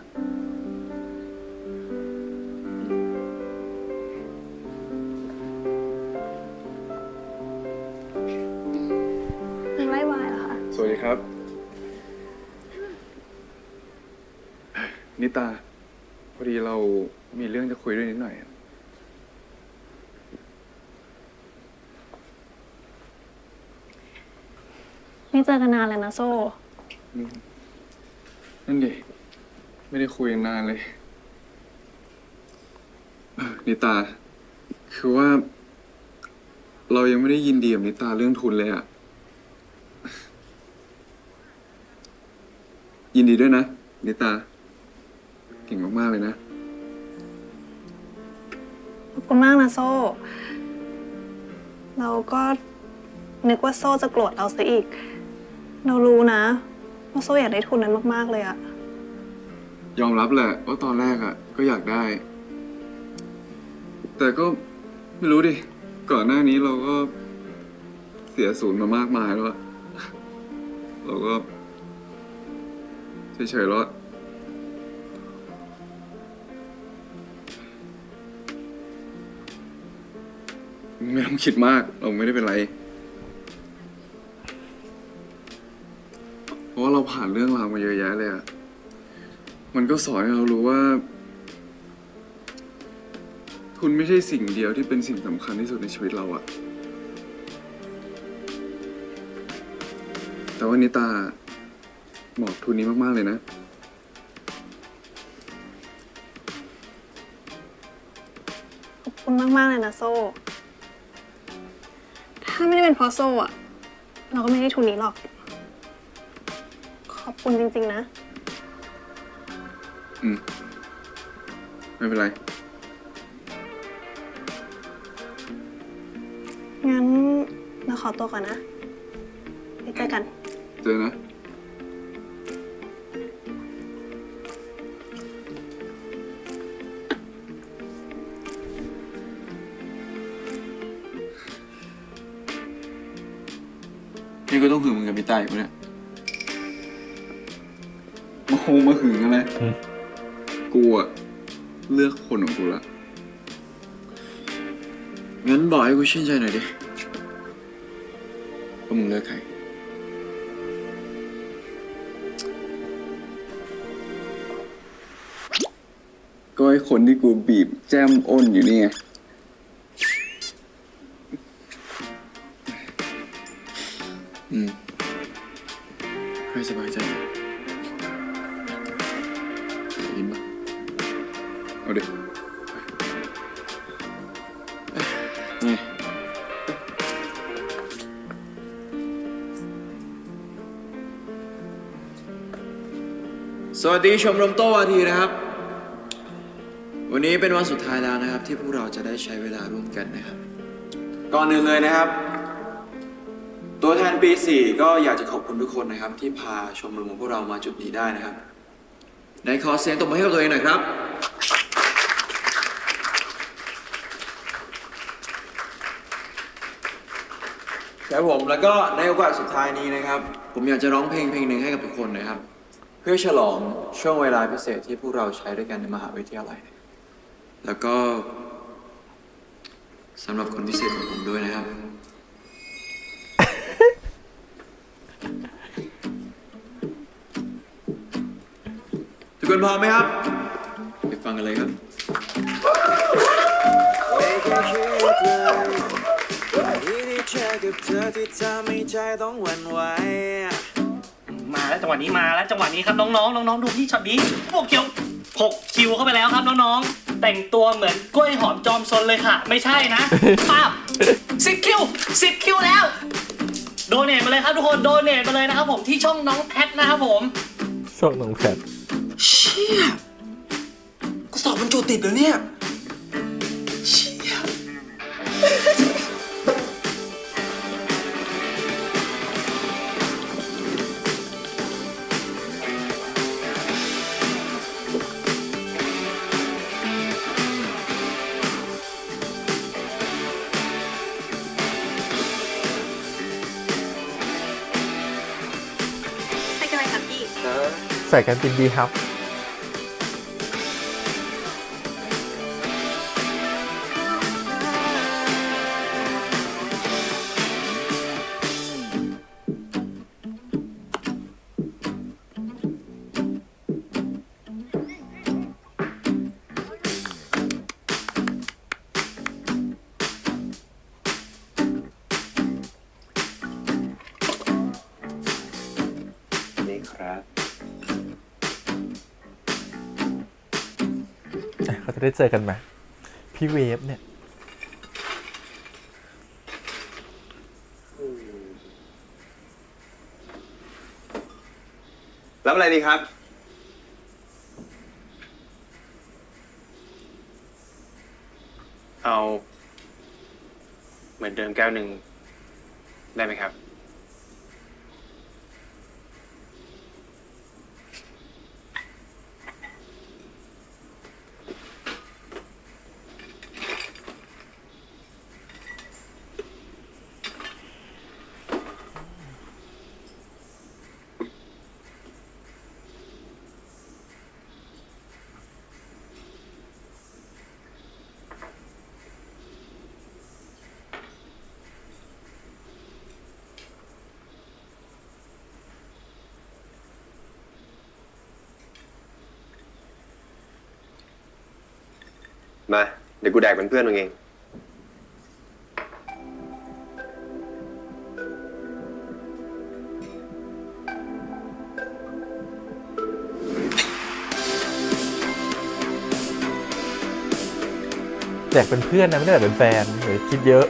เป็นไหว้เหรอคะ สวัสดีครับ นิตา พอดีเรามีเรื่องจะคุยด้วยนิดหน่อยอะ ไม่เจอกันนานเลยนะโซ่ นั่นดิ ไม่ได้คุยกันนานเลย นิตา คือว่า เรายังไม่ได้ยินดีกับนิตาเรื่องทุนเลยอะยินดีด้วยนะ นิตา เก่งมากๆเลยนะ ขอบคุณมากนะโซ่ เราก็นึกว่าโซ่จะโกรธเราซะอีก เรารู้นะว่าโซ่อยากได้ทุนนั้นมากๆเลยอะ ยอมรับแหละว่าตอนแรกอะก็อยากได้ แต่ก็ไม่รู้ดิ ก่อนหน้านี้เราก็เสียศูนย์มามากมายแล้วอะเราก็เฉยๆแล้วอะไม่ต้องคิดมาก เราไม่ได้เป็นไร เพราะว่าเราผ่านเรื่องราวมาเยอะแยะเลยอะมันก็สอนให้เรารู้ว่า ทุนไม่ใช่สิ่งเดียวที่เป็นสิ่งสำคัญที่สุดในชีวิตเราอะแต่ว่านิตาเหมาะทุนนี้มากๆเลยนะ ขอบคุณมากๆเลยนะโซ่ ถ้าไม่ได้เป็นเพราะโซ่อะเราก็ไม่ได้ทุนนี้หรอก ขอบคุณจริงๆนะ ไม่เป็นไร งั้นเราขอตัวก่อนนะไปเจอกัน เจอนะ นี่ก็ต้องหึงมึงกับพี่ใต้ปะเนี่ย มาโฮมาหึงอะไร กูอะเลือกคนของกูละ งั้นบอกให้กูชื่นใจหน่อยดิว่ามึงเลือกใคร ก็ไอ้คนที่กูบีบแจ้มอ้นอยู่นี่ไง ให้สบายใจยินปะ เอาดิ นี่ สวัสดีชมรมโต้วาทีนะครับ วันนี้เป็นวันสุดท้ายแล้วนะครับ ที่พวกเราจะได้ใช้เวลาร่วมกันนะครับ ก่อนอื่นเลยนะครับ ตัวแทนปี 4 ก็อยากจะขอบคุณทุกคนนะครับ ที่พาชมรมของพวกเรามาจุดนี้ได้นะครับในขอเสียงตบมือให้กับตัวเองหน่อยครับ ครับผมแล้วก็ในโอกาสสุดท้ายนี้นะครับ ผมอยากจะร้องเพลงหนึ่งให้กับทุกคนนะครับ เพื่อฉลองช่วงเวลาพิเศษที่พวกเราใช้ด้วยกันในมหาวิทยาลัย แล้วก็สำหรับคนพิเศษของผมด้วยนะครับ ทุกคนพร้อมไหมครับไปฟังกันเลยครับ ไม่เคยคิดเลยวันนี้ได้เจอกับเธอที่ทำให้ใจต้องหวั่นไหว มาแล้วจังหวะนี้มาแล้วจังหวะนี้ครับน้องๆน้องๆดูพี่ช็อตนี้พวกเขียว6 คิวเข้าไปแล้วครับน้องๆแต่งตัวเหมือนกล้วยหอมจอมซนเลยค่ะ ไม่ใช่นะป้าบ10 คิว10 คิวแล้วโดเนทมาเลยครับทุกคนโดเนทมาเลยนะครับผมที่ช่องน้องแพทนะครับผม ช่องน้องแพท เชี่ยกูสอบบรรจุติดแล้วเนี่ยเชี่ย ให้กันเลยครับพี่ ใส่กันตินดีครับ นี่ครับ เขาจะได้เจอกันไหมพี่เวฟเนี่ย รับอะไรดีครับ เอาเหมือนเดิมแก้วหนึ่งได้ไหมครับ มา เดี๋ยวกูแดกเป็นเพื่อนมึงเอง แจกเป็นเพื่อนนะไม่ได้แจกเป็นแฟนเดี๋ยวคิดเยอะ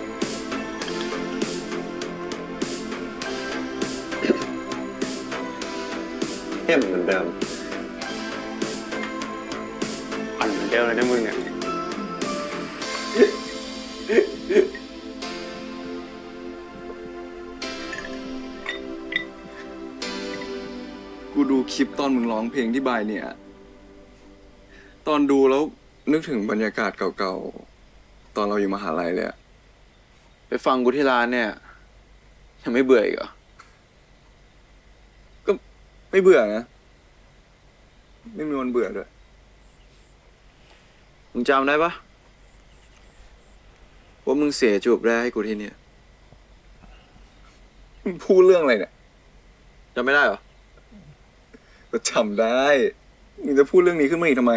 เข้มเหมือนเดิม อ่อนเหมือนเดิมเลยนะมึงอ่ะ กูดูคลิปตอนมึงร้องเพลงที่บายเนี่ย ตอนดูแล้วนึกถึงบรรยากาศเก่าๆ ตอนเราอยู่มหาลัยเลยอะ ไปฟังกูที่ร้านเนี่ยยังไม่เบื่ออีกเหรอ ก็ไม่เบื่อนะ ไม่มีวันเบื่อด้วย มึงจำได้ปะว่ามึงเสียจูบแรกให้กูที่เนี่ย มึงพูดเรื่องอะไรเนี่ย จำไม่ได้เหรอ ก็จำได้ มึงจะพูดเรื่องนี้ขึ้นมาอีกทำไม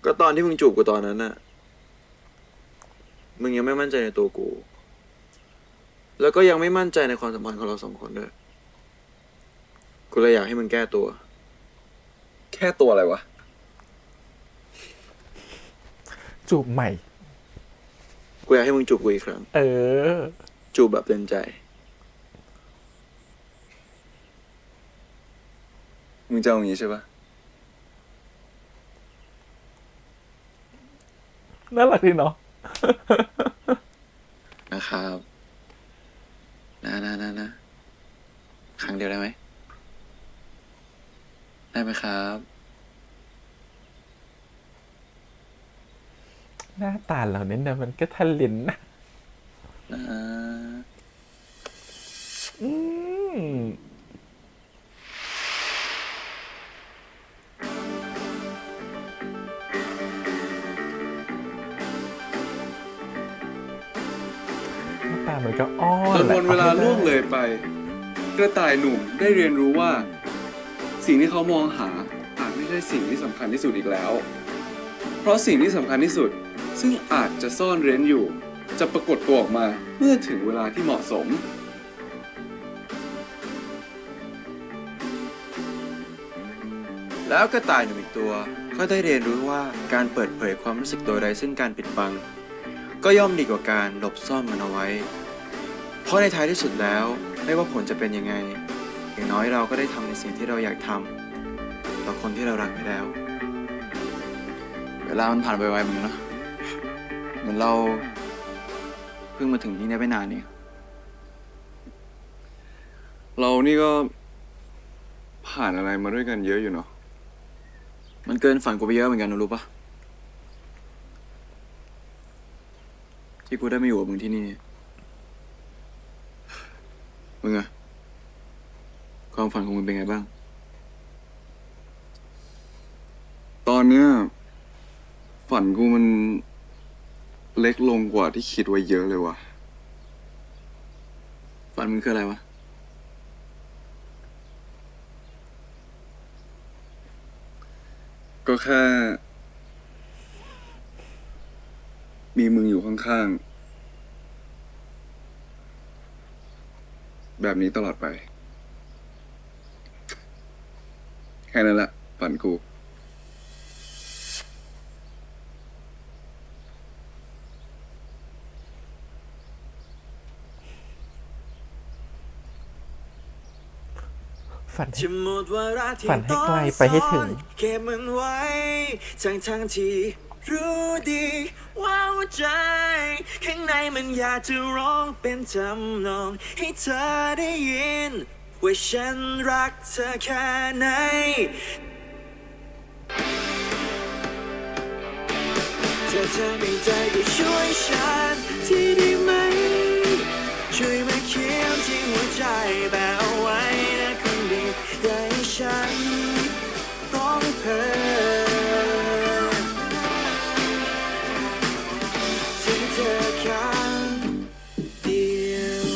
ก็ตอนที่มึงจูบกูตอนนั้นน่ะ มึงยังไม่มั่นใจในตัวกู แล้วก็ยังไม่มั่นใจในความสัมพันธ์ของเราสองคนด้วย กูเลยอยากให้มึงแก้ตัว แค่ตัวอะไรวะ จูบใหม่ กูอยากให้มึงจูบกูอีกครั้ง จูบแบบเต็มใจ มึงจะเอาอย่างนี้ใช่ปะ น่ารักดีเนาะ นะครับนะครั้งเดียวได้ไหมได้ไหมครับ หน้าตาเราเนี่ยนะมันก็ทะลินนะหน้าตามันก็อ้อ จ น นวันเวลาล่วงเลยไป กระต่ายหนุ่มได้เรียนรู้ว่า สิ่งที่เขามองหาอาจไม่ใช่สิ่งที่สำคัญที่สุดอีกแล้ว เพราะสิ่งที่สำคัญที่สุดซึ่งอาจจะซ่อนเร้นอยู่ จะปรากฏตัวออกมาเมื่อถึงเวลาที่เหมาะสม แล้วกระต่ายหนุ่มอีกตัวก็ได้เรียนรู้ว่าการเปิดเผยความรู้สึกโดยไร้ซึ่งการปิดบังก็ย่อมดีกว่าการหลบซ่อนมันเอาไว้เพราะในท้ายที่สุดแล้วไม่ว่าผลจะเป็นยังไงอย่างน้อยเราก็ได้ทำในสิ่งที่เราอยากทำต่อคนที่เรารักไปแล้วเวลามันผ่านไปไวเหมือนกันเนาะเหมือนเราเพิ่งมาถึงที่นี่ไม่นานนี่ เรานี่ก็ผ่านอะไรมาด้วยกันเยอะอยู่เนาะ มันเกินฝันกูไปเยอะเหมือนกันนะรู้ปะที่กูได้มาอยู่กับมึงที่นี่มึงอะความฝันของมึงเป็นไงบ้าง ตอนเนี้ยฝันกูมันเล็กลงกว่าที่คิดไว้เยอะเลยว่ะ ฝันมึงคืออะไรวะ ก็แค่มีมึงอยู่ข้างๆแบบนี้ตลอดไปแค่นั้นแหละฝันกู ฝันให้ จะหมดวาระที่ ฝันให้ ต้อง ไกลไปให้ถึง ซ่อนเก็บมันไว้ทั้งที่รู้ดีว่าหัวใจข้างในมันอยากจะร้องเป็นทำนองให้เธอได้ยินว่าฉันรักเธอแค่ไหนถ้าเธอมีใจก็ช่วยฉันที่ได้ไหมช่วยมาเขียนที่หัวใจแบบเอาไว้นะคนดีอย่าให้ฉันต้องเพ้อถึงเธอครั้งเดียว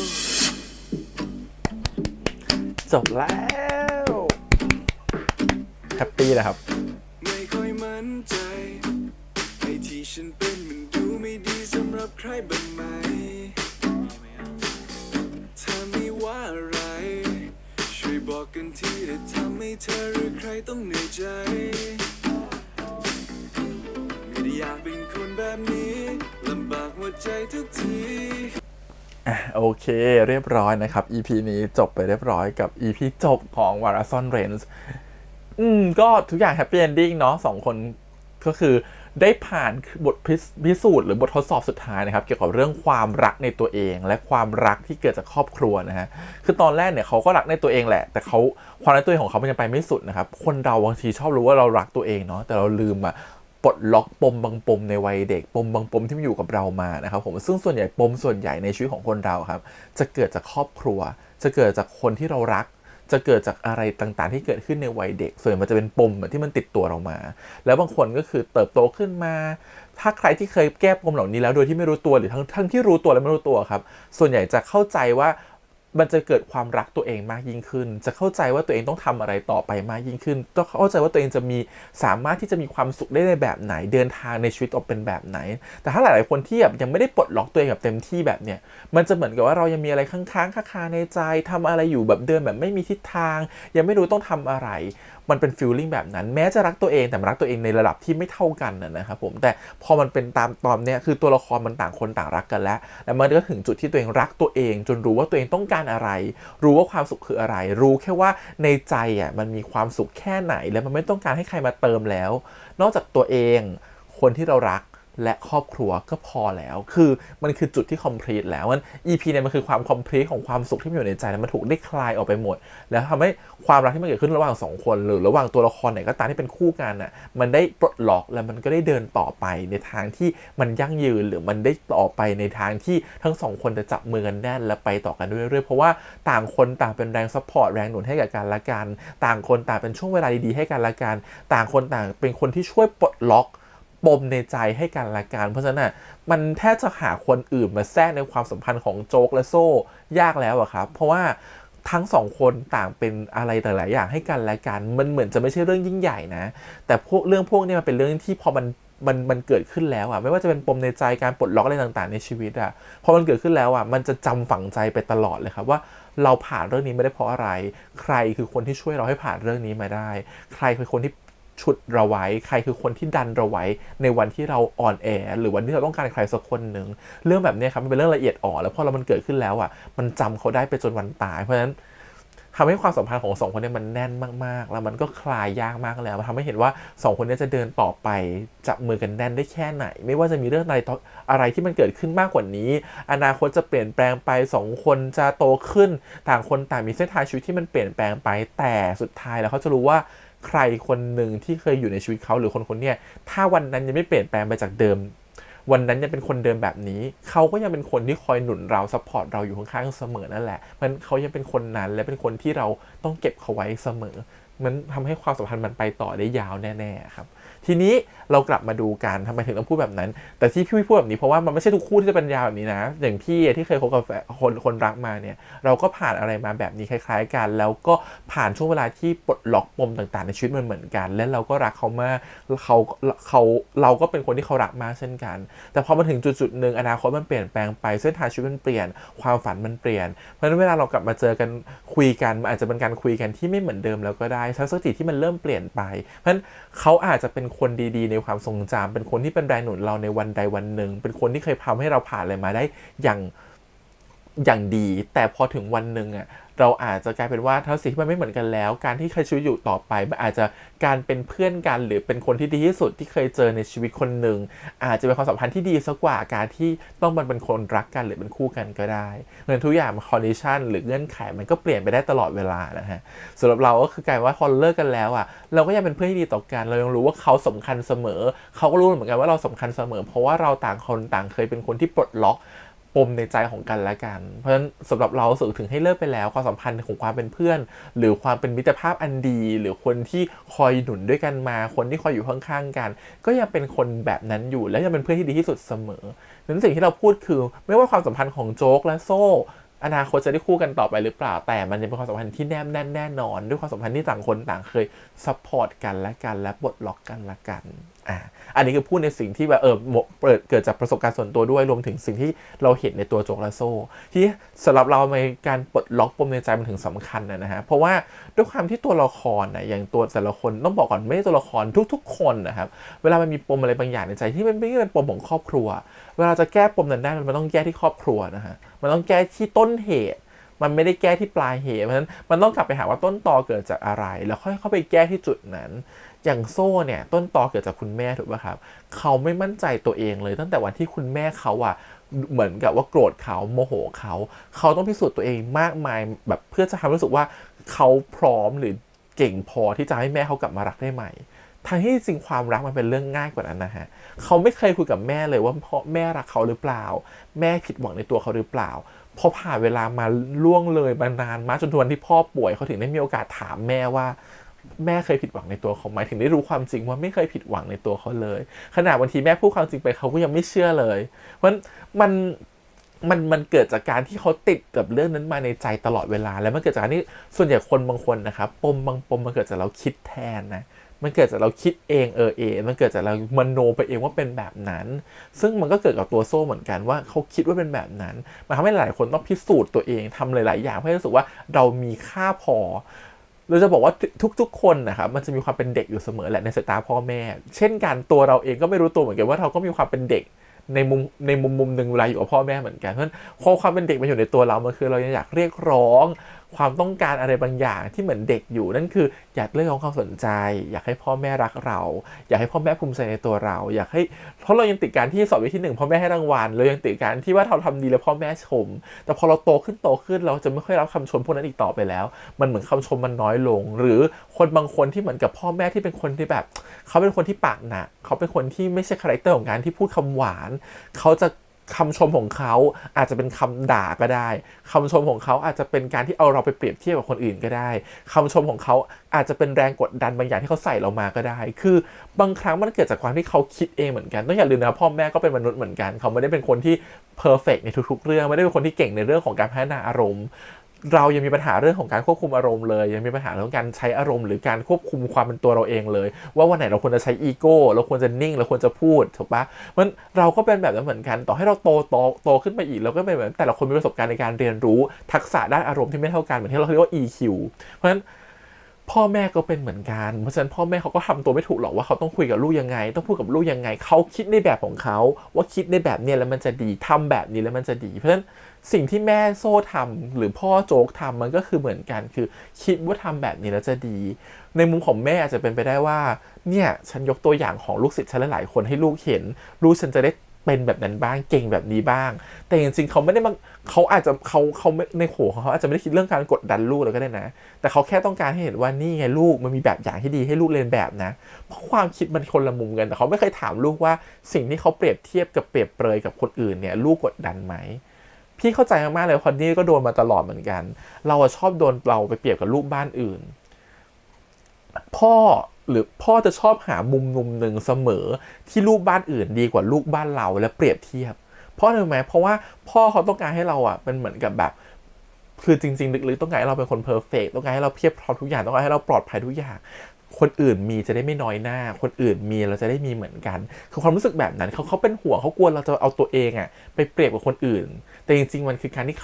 จบแล้วแฮปปี้นะครับ ไม่ค่อยมั่นใจไอ้ที่ฉันเป็นมันดูไม่ดีสำหรับใครบ้างไหมถ้าไม่ว่าอะไรช่วยบอกกันทีจะทำให้เธอหรือใครต้องเหนื่อยใจไม่ได้อยากเป็นคนแบบนี้ลำบากหัวใจทุกที โอเคเรียบร้อยนะครับ EP นี้จบไปเรียบร้อยกับ EP จบของ Warazon Rains ก็ทุกอย่างแฮปปี้เอนดิ้งเนาะสองคนก็คือได้ผ่านบทพิสูจน์หรือบททดสอบสุดท้ายนะครับเกี่ยวกับเรื่องความรักในตัวเองและความรักที่เกิดจากครอบครัวนะฮะคือตอนแรกเนี่ยเขาก็รักในตัวเองแหละแต่ความรักตัวเองของเขามันยังไปไม่สุดนะครับคนเราบางทีชอบรู้ว่าเรารักตัวเองเนาะแต่เราลืมปลดล็อกปมบางปมในวัยเด็กปมบางปมที่มันอยู่กับเรามานะครับผมซึ่งส่วนใหญ่ปมส่วนใหญ่ในชีวิตของคนเราครับจะเกิดจากครอบครัวจะเกิดจากคนที่เรารักจะเกิดจากอะไรต่างๆที่เกิดขึ้นในวัยเด็กส่วนมันจะเป็นปมที่มันติดตัวเรามาแล้วบางคนก็คือเติบโตขึ้นมาถ้าใครที่เคยแก้ปมเหล่านี้แล้วโดยที่ไม่รู้ตัวหรือทั้งที่รู้ตัวและไม่รู้ตัวครับส่วนใหญ่จะเข้าใจว่ามันจะเกิดความรักตัวเองมากยิ่งขึ้นจะเข้าใจว่าตัวเองต้องทำอะไรต่อไปมากยิ่งขึ้นต้องเข้าใจว่าตัวเองจะสามารถที่จะมีความสุขได้ในแบบไหนเดินทางในชีวิตออกเป็นแบบไหนแต่ถ้าหลายๆคนที่ยังไม่ได้ปลดล็อกตัวเองแบบเต็มที่แบบเนี้ยมันจะเหมือนกับว่าเรายังมีอะไรค้างๆคาในใจทำอะไรอยู่แบบเดินแบบไม่มีทิศทางยังไม่รู้ต้องทำอะไรมันเป็นฟีลลิ่งแบบนั้นแม้จะรักตัวเองแต่รักตัวเองในระดับที่ไม่เท่ากันนะครับผมแต่พอมันเป็นตามตอนเนี้ยคือตัวละครมันต่างคนต่างรักกันแล้วมันก็ถึงจุดที่ตัวเองรักตัวเองจนรู้ว่าตัวเองต้องการอะไรรู้ว่าความสุขคืออะไรรู้แค่ว่าในใจมันมีความสุขแค่ไหนแล้วมันไม่ต้องการให้ใครมาเติมแล้วนอกจากตัวเองคนที่เรารัก และครอบครัวก็พอแล้วคือมันคือจุดที่ complete แล้วมัน EP เนี่ยมันคือความ complete ของความสุขที่มันอยู่ในใจแล้วมันถูกได้คลายออกไปหมดแล้วทำให้ความรักที่มันเกิดขึ้นระหว่าง2คนหรือระหว่างตัวละครไหนก็ตามที่เป็นคู่กันน่ะมันได้ปลดล็อกแล้วมันก็ได้เดินต่อไปในทางที่มันยั่งยืนหรือมันได้ต่อไปในทางที่ทั้ง2คนจะจับมือกันแน่นและไปต่อกันเรื่อยๆเพราะว่าต่างคนต่างเป็นแรงซัพพอร์ตแรงหนุนให้กับกันและกันต่างคนต่างเป็นช่วงเวลาดีๆให้กันและกันต่างคนต่างเป็นคนที่ช่วยปลดล็อกปมในใจให้กันและกันเพราะฉะนั้นมันแทบจะหาคนอื่นมาแทรกในความสัมพันธ์ของโจ๊กและโซ่ยากแล้วอะครับเพราะว่าทั้งสองคนต่างเป็นอะไรแต่หลายอย่างให้กันและกันมันเหมือนจะไม่ใช่เรื่องยิ่งใหญ่นะแต่เรื่องพวกนี้มันเป็นเรื่องที่พอมันเกิดขึ้นแล้วอะไม่ว่าจะเป็นปมในใจการปลดล็อกอะไรต่างๆในชีวิตอะพอมันเกิดขึ้นแล้วอะมันจะจำฝังใจไปตลอดเลยครับว่าเราผ่านเรื่องนี้ไม่ได้เพราะอะไรใครคือคนที่ช่วยเราให้ผ่านเรื่องนี้มาได้ใครคือคนที่ชุดเราไว้ใครคือคนที่ดันเราไว้ในวันที่เราอ่อนแอหรือวันที่เราต้องการใครสักคนหนึ่งเรื่องแบบนี้ครับมันเป็นเรื่องละเอียดอ่อนแล้วพอมันเกิดขึ้นแล้วอ่ะมันจำเขาได้ไปจนวันตายเพราะฉะนั้นทำให้ความสัมพันธ์ของ2คนนี้มันแน่นมากๆแล้วมันก็คลายยากมากแล้วมันทำให้เห็นว่า2คนนี้จะเดินต่อไปจับมือกันแน่นได้แค่ไหนไม่ว่าจะมีเรื่องอะไรที่มันเกิดขึ้นมากกว่านี้อนาคตจะเปลี่ยนแปลงไป2คนจะโตขึ้นต่างคนต่างมีเส้นทางชีวิตที่มันเปลี่ยนแปลงไปแต่สุดท้ายแล้วเขาจะรู้ว่าใครคนหนึ่งที่เคยอยู่ในชีวิตเขาหรือคนนี้ถ้าวันนั้นยังไม่เปลี่ยนแปลงไปจากเดิมวันนั้นยังเป็นคนเดิมแบบนี้เขาก็ยังเป็นคนที่คอยหนุนเราซัพพอร์ตเราอยู่ข้างๆเสมอนั่นแหละมันเขายังเป็นคนนั้นและเป็นคนที่เราต้องเก็บเขาไว้เสมอมันทำให้ความสัมพันธ์มันไปต่อได้ยาวแน่ๆครับทีนี้เรากลับมาดูกันทำไมถึงต้องพูดแบบนั้นแต่ที่พี่พูดแบบนี้เพราะว่ามันไม่ใช่ทุกคู่ที่จะเป็นยาวแบบนี้นะอย่างพี่ที่เคยคบกับคนรักมาเนี่ยเราก็ผ่านอะไรมาแบบนี้คล้ายๆกันแล้วก็ผ่านช่วงเวลาที่ปลดล็อกปมต่างๆในชีวิตมันเหมือนกันและเราก็รักเขามากเราก็เป็นคนที่เขารักมากเช่นกันแต่พอมาถึงจุดๆนึงอนาคตมันเปลี่ยนแปลงไปเส้นทางชีวิตมันเปลี่ยนความฝันมันเปลี่ยนเพราะฉะนั้นเวลาเรากลับมาเจอกันคุยกันมันอาจจะเป็นการคุยกันที่ไม่เหมือนเดิมแล้วก็ได้ทัศนคติที่มันเริ่มเปลี่ยนไปเพราะฉะนั้นเขาอาจจะเป็นคนดีๆในความทรงจำเป็นคนที่เป็นแรงหนุนเราในวันใดวันหนึ่งเป็นคนที่เคยทำให้เราผ่านอะไรมาได้อย่างดีแต่พอถึงวันหนึ่งอ่ะเราอาจจะกลายเป็นว่าทัศนคติที่มันไม่เหมือนกันแล้วการที่ใครชีวิตอยู่ต่อไปมันอาจจะการเป็นเพื่อนกันหรือเป็นคนที่ดีที่สุดที่เคยเจอในชีวิตคนหนึ่งอาจจะเป็นความสัมพันธ์ที่ดีสักกว่าการที่ต้องมันเป็นคนรักกันหรือเป็นคู่กันก็ได้เหมือนทุกอย่างคอนดิชันหรือเงื่อนไขมันก็เปลี่ยนไปได้ตลอดเวลานะฮะสำหรับเราก็คือกลายว่าพอเลิกกันแล้วอ่ะเราก็ยังเป็นเพื่อนที่ดีต่อกันเรายังรู้ว่าเขาสำคัญเสมอเขาก็รู้เหมือนกันว่าเราสำคัญเสมอเพราะว่าเราต่างคนต่างเคยเป็นคนที่ปลดล็อกปมในใจของกันและกันเพราะฉะนั้นสำหรับเราสึกถึงให้เลิกไปแล้วความสัมพันธ์ของความเป็นเพื่อนหรือความเป็นมิตรภาพอันดีหรือคนที่คอยหนุนด้วยกันมาคนที่คอยอยู่ข้างๆกันก็ยังเป็นคนแบบนั้นอยู่และยังเป็นเพื่อนที่ดีที่สุดเสมอนั้นสิ่งที่เราพูดคือไม่ว่าความสัมพันธ์ของโจ๊กและโซ่อนาคตจะได้คู่กันต่อไปหรือเปล่าแต่มันจะเป็นความสัมพันธ์ที่แนบแน่นแน่นอนด้วยความสัมพันธ์ที่ต่างคนต่างเคยซัพพอร์ตกันและกันและปลดล็อกกันและกันอันนี้คือพูดในสิ่งที่แบบเกิดจากประสบการณ์ส่วนตัวด้วยรวมถึงสิ่งที่เราเห็นในตัวโจ๊กและโซ่ที่สำหรับเราในการปลดล็อกปมในใจมันถึงสำคัญนะฮะเพราะว่าด้วยความที่ตัวละครนะอย่างตัวแต่ละคนต้องบอกก่อนไม่ใช่ตัวละครทุกๆคนนะครับเวลามันมีปมอะไรบางอย่างในใจที่มันไม่ได้เป็นปมของครอบครัวเวลาจะแก้ปมนั้นได้มันต้องแก้ที่ครอบครัวนะฮะมันต้องแก้ที่ต้นเหตุมันไม่ได้แก้ที่ปลายเหตุเพราะฉะนั้นมันต้องกลับไปหาว่าต้นตอเกิดจากอะไรแล้วค่อยเข้าไปแก้ที่จุดนั้นอย่างโซ่เนี่ยต้นตอเกิดจากคุณแม่ถูกป่ะครับเขาไม่มั่นใจตัวเองเลยตั้งแต่วันที่คุณแม่เขาเหมือนกับว่าโกรธเขาโมโหเขาต้องพิสูจน์ตัวเองมากมายแบบเพื่อจะทำรู้สึกว่าเขาพร้อมหรือเก่งพอที่จะให้แม่เขากลับมารักได้ใหม่ทั้งที่จริงความรักมันเป็นเรื่องง่ายกว่านั้นนะฮะเขาไม่เคยคุยกับแม่เลยว่าพ่อแม่รักเขาหรือเปล่าแม่ผิดหวังในตัวเขาหรือเปล่าพอผ่านเวลามาล่วงเลยมานานมากจนถึงวันที่พ่อป่วยเขาถึงได้มีโอกาสถามแม่ว่าแม่เคยผิดหวังในตัวเขาไหมถึงได้รู้ความจริงว่าไม่เคยผิดหวังในตัวเขาเลยขนาดบางทีแม่พูดความจริงไปเขาก็ยังไม่เชื่อเลยเพราะมันเกิดจากการที่เขาติดกับเรื่องนั้นมาในใจตลอดเวลาแล้วมันเกิดจากการที่ส่วนใหญ่คนบางคนนะครับปมบางปมมันเกิดจากเราคิดแทนนะมันเกิดจากเราคิดเองมันเกิดจากเรามโนไปเองว่าเป็นแบบนั้นซึ่งมันก็เกิดกับตัวโซ่เหมือนกันว่าเขาคิดว่าเป็นแบบนั้นมันทำให้หลายคนต้องพิสูจน์ตัวเองทำหลายๆอย่างเพื่อให้รู้สึกว่าเรามีค่าพอเราจะบอกว่าทุกๆคนนะครับมันจะมีความเป็นเด็กอยู่เสมอแหละในสายตาพ่อแม่เช่นกันตัวเราเองก็ไม่รู้ตัวเหมือนกันว่าเราก็มีความเป็นเด็กในมุมหนึ่งเวลาอยู่กับพ่อแม่เหมือนกันเพราะฉะนั้นความเป็นเด็กมันอยู่ในตัวเรามันคือเรายังอยากเรียกร้อง ความต้องการอะไรบางอย่างที่เหมือนเด็กอยู่นั่นคืออยากเรียกร้องความสนใจอยากให้พ่อแม่รักเราอยากให้พ่อแม่ภูมิใจในตัวเราอยากให้เพราะเรายังติดการที่สอบวิชาที่1พ่อแม่ให้รางวัลเรายังติดการที่ว่าเราทำดีแล้วพ่อแม่ชมแต่พอเราโตขึ้นเราจะไม่ค่อยรับคำชมพวกนั้นอีกต่อไปแล้วมันเหมือนคำชมมันน้อยลงหรือคนบางคนที่เหมือนกับพ่อแม่ที่เป็นคนที่แบบเขาเป็นคนที่ปากหนักเขาเป็นคนที่ไม่ใช่คาแรคเตอร์ของการที่พูดคำหวานเขาจะคำชมของเขาอาจจะเป็นคำด่าก็ได้คำชมของเขาอาจจะเป็นการที่เอาเราไปเปรียบเทียบกับคนอื่นก็ได้คำชมของเขาอาจจะเป็นแรงกดดันบางอย่างที่เขาใส่เรามาก็ได้คือบางครั้งมันเกิดจากความที่เขาคิดเองเหมือนกันต้องอย่าลืมนะพ่อแม่ก็เป็นมนุษย์เหมือนกันเขาไม่ได้เป็นคนที่เพอร์เฟกต์ในทุกๆเรื่องไม่ได้เป็นคนที่เก่งในเรื่องของการพัฒนาอารมณ์เรายังมีปัญหาเรื่องของการควบคุมอารมณ์เลยยังมีปัญหาเรื่องการใช้อารมณ์หรือการควบคุมความเป็นตัวเราเองเลยว่าวันไหนเราควรจะใช้อีโก้เราควรจะนิ่งเราควรจะพูดถูกปะมันเราก็เป็นแบบนั้นเหมือนกันต่อให้เราโตขึ้นไปอีกเราก็เป็นแบบแต่ละคนมีประสบการณ์ในการเรียนรู้ทักษะด้านอารมณ์ที่ไม่เท่ากันเหมือนที่เราเรียกว่า EQ เพราะฉะนั้นพ่อแม่ก็เป็นเหมือนกันเพราะฉะนั้นพ่อแม่เขาก็ทำตัวไม่ถูกหรอกว่าเขาต้องคุยกับลูกยังไงต้องพูดกับลูกยังไงเขาคิดในแบบของเขาว่าคิดในแบบนี้แล้วมันจะดีทำแบบนี้แล้วมันจะดีเพราะฉะนั้นสิ่งที่แม่โซ่ทำหรือพ่อโจ๊กทำมันก็คือเหมือนกันคือคิดว่าทำแบบนี้แล้วจะดีในมุมของแม่อาจจะเป็นไปได้ว่าเนี่ยฉันยกตัวอย่างของลูกศิษย์ฉันหลายๆคนให้ลูกเห็นลูกฉันจะได้เป็นแบบนั้นบ้างเก่งแบบนี้บ้างแต่จริงๆเขาไม่ได้มาเขาอาจจะเขาในหัวของเขาอาจจะไม่ได้คิดเรื่องการกดดันลูกแล้วก็ได้นะแต่เขาแค่ต้องการให้เห็นว่านี่ไงลูกมันมีแบบอย่างที่ดีให้ลูกเรียนแบบนะเพราะความคิดมันคนละมุมกันแต่เขาไม่เคยถามลูกว่าสิ่งที่เขาเปรียบเทียบกับเปรียบเปรยกับคนอื่นเนี่ยลูกกดดันไหมพี่เข้าใจมากๆเลยพอนี่ก็โดนมาตลอดเหมือนกันเราชอบโดนเราไปเปรียบกับลูกบ้านอื่นพ่อจะชอบหามุมหนึ่งเสมอที่ลูกบ้านอื่นดีกว่าลูกบ้านเราและเปรียบเทียบเพราะอะไรไหมเพราะว่าพ่อเขาต้องการให้เราเป็นเหมือนกับแบบคือจริงๆลึกๆต้องการให้เราเป็นคนเพอร์เฟกต์ต้องการให้เราเพียบพร้อมทุกอย่างต้องการให้เราปลอดภัยทุกอย่างคนอื่นมีจะได้ไม่น้อยหน้าคนอื่นมีเราจะได้มีเหมือนกันคือความรู้สึกแบบนั้นเขาเป็นห่วงเขากลัวเราจะเอาตัวเองไปเปรียบกับคนอื่นแต่จริงๆมันคือการที่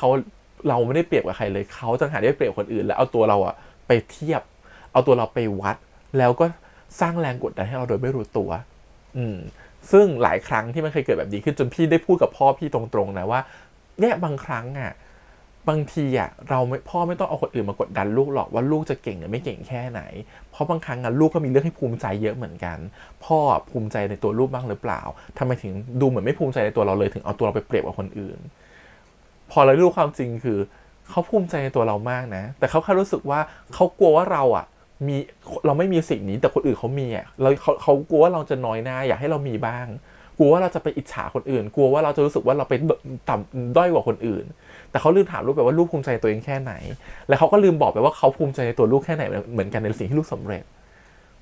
เราไม่ได้เปรียบกับใครเลยเขาต่างหากที่เปรียบคนอื่นแล้วเอาตัวเราไปเทียบเอาตัวเราไปวัดแล้วก็สร้างแรงกดดันให้เราโดยไม่รู้ตัวซึ่งหลายครั้งที่มันเคยเกิดแบบนี้ขึ้นจนพี่ได้พูดกับพ่อพี่ตรงๆนะว่าเนี่ยบางครั้งบางทีพ่อไม่ต้องเอาคนอื่นมากดดันลูกหรอกว่าลูกจะเก่งหรือไม่เก่งแค่ไหนเพราะบางครั้งลูกก็มีเรื่องให้ภูมิใจเยอะเหมือนกันพ่อภูมิใจในตัวลูกบ้างหรือเปล่าทำไมถึงดูเหมือนไม่ภูมิใจในตัวเราเลยถึงเอาตัวเราไปเปรียบกับคนอื่นพอเรารู้ความจริงคือเขาภูมิใจในตัวเรามากนะแต่เขาแค่รู้สึกว่าเขากลัวว่าเราไม่มีสิ่งนี้แต่คนอื่นเขามีเขากลัวว่าเราจะน้อยหน้าอยากให้เรามีบ้างกลัวว่าเราจะไปอิจฉาคนอื่นกลัวว่าเราจะรู้สึกว่าเราเป็นต่ำด้อยกว่าคนอื่นแต่เขาลืมถามลูกไปว่าลูกภูมิใจตัวเองแค่ไหนแล้วเขาก็ลืมบอกไปว่าเขาภูมิใจในตัวลูกแค่ไหนเหมือนกันในสิ่งที่ลูกสำเร็จ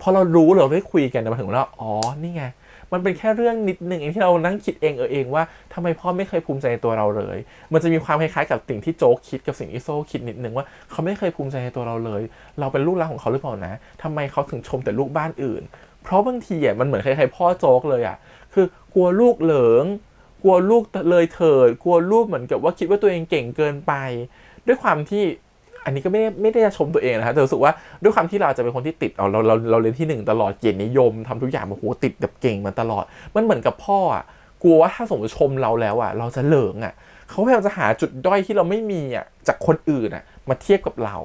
พอเรารู้เราได้คุยกันมาถึงแล้วอ๋อนี่ไงมันเป็นแค่เรื่องนิดนึงเองที่เรานั่งคิดเองว่าทำไมพ่อไม่เคยภูมิใจในตัวเราเลยมันจะมีความคล้ายๆกับสิ่งที่โจ๊กคิดกับสิ่งที่โซ่คิดนิดนึงว่าเขาไม่เคยภูมิใจในตัวเราเลยเราเป็นลูกรักของเขาหรือเปล่านะทำไมเขาถึงชมแต่ลูกบ้านอื่นเพราะบางทีมันเหมือนคล้ายๆพ่อโจ๊กเลยคือกลัวลูกเหลิงกลัวลูกเลยเถิดกลัวลูกเหมือนกับว่าคิดว่าตัวเองเก่งเกินไปด้วยความที่อันนี้ก็ไม่ได้จะชมตัวเองนะครับแต่รู้สึกว่าด้วยความที่เราจะเป็นคนที่ติดเราเรียนที่1ตลอดเกียรตินิยมทำทุกอย่างโอ้โหติดแบบเก่งมาตลอดมันเหมือนกับพ่อกลัวว่าถ้าสมมติชมเราแล้วเราจะเหลิงเขาพยายามจะหาจุดด้อยที่เราไม่มีจากคนอื่นมาเทียบกับเรา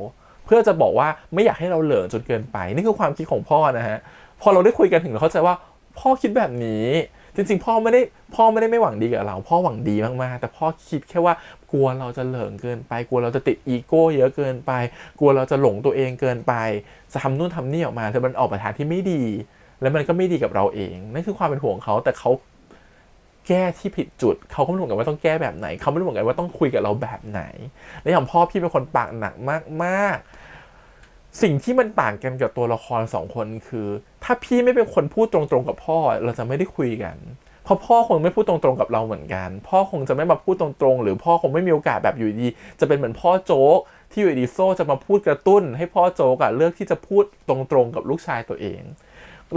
เพื่อจะบอกว่าไม่อยากให้เราเหลิงจนเกินไปนี่คือความคิดของพ่อนะฮะพอเราได้คุยกันถึงเราเข้าใจว่าพ่อคิดแบบนี้จริงๆพ่อไม่ได้ไม่หวังดีกับเราพ่อหวังดีมากๆแต่พ่อคิดแค่ว่ากลัวเราจะเหลิงเกินไปกลัวเราจะติดอีโก้เยอะเกินไปกลัวเราจะหลงตัวเองเกินไปจะทำนู่นทำนี่ออกมาแต่มันออกมาทางที่ไม่ดีแล้วมันก็ไม่ดีกับเราเองนั่นคือความเป็นห่วงเขาแต่เขาแก้ที่ผิดจุดเขาก็ไม่รู้กันว่าต้องแก้แบบไหนเขาไม่รู้กันว่าต้องคุยกับเราแบบไหนและอย่างพ่อพี่เป็นคนปากหนักมากๆสิ่งที่มันต่างกันกับตัวละคร2คนคือถ้าพี่ไม่เป็นคนพูดตรงๆกับพ่อเราจะไม่ได้คุยกันเพราะพ่อคงไม่พูดตรงๆกับเราเหมือนกันพ่อคงจะไม่มาพูดตรงๆหรือพ่อคงไม่มีโอกาสแบบอยู่ดีจะเป็นเหมือนพ่อโจ๊กที่อยู่ดีโซ่จะมาพูดกระตุ้นให้พ่อโจ๊กเลือกที่จะพูดตรงๆกับลูกชายตัวเอง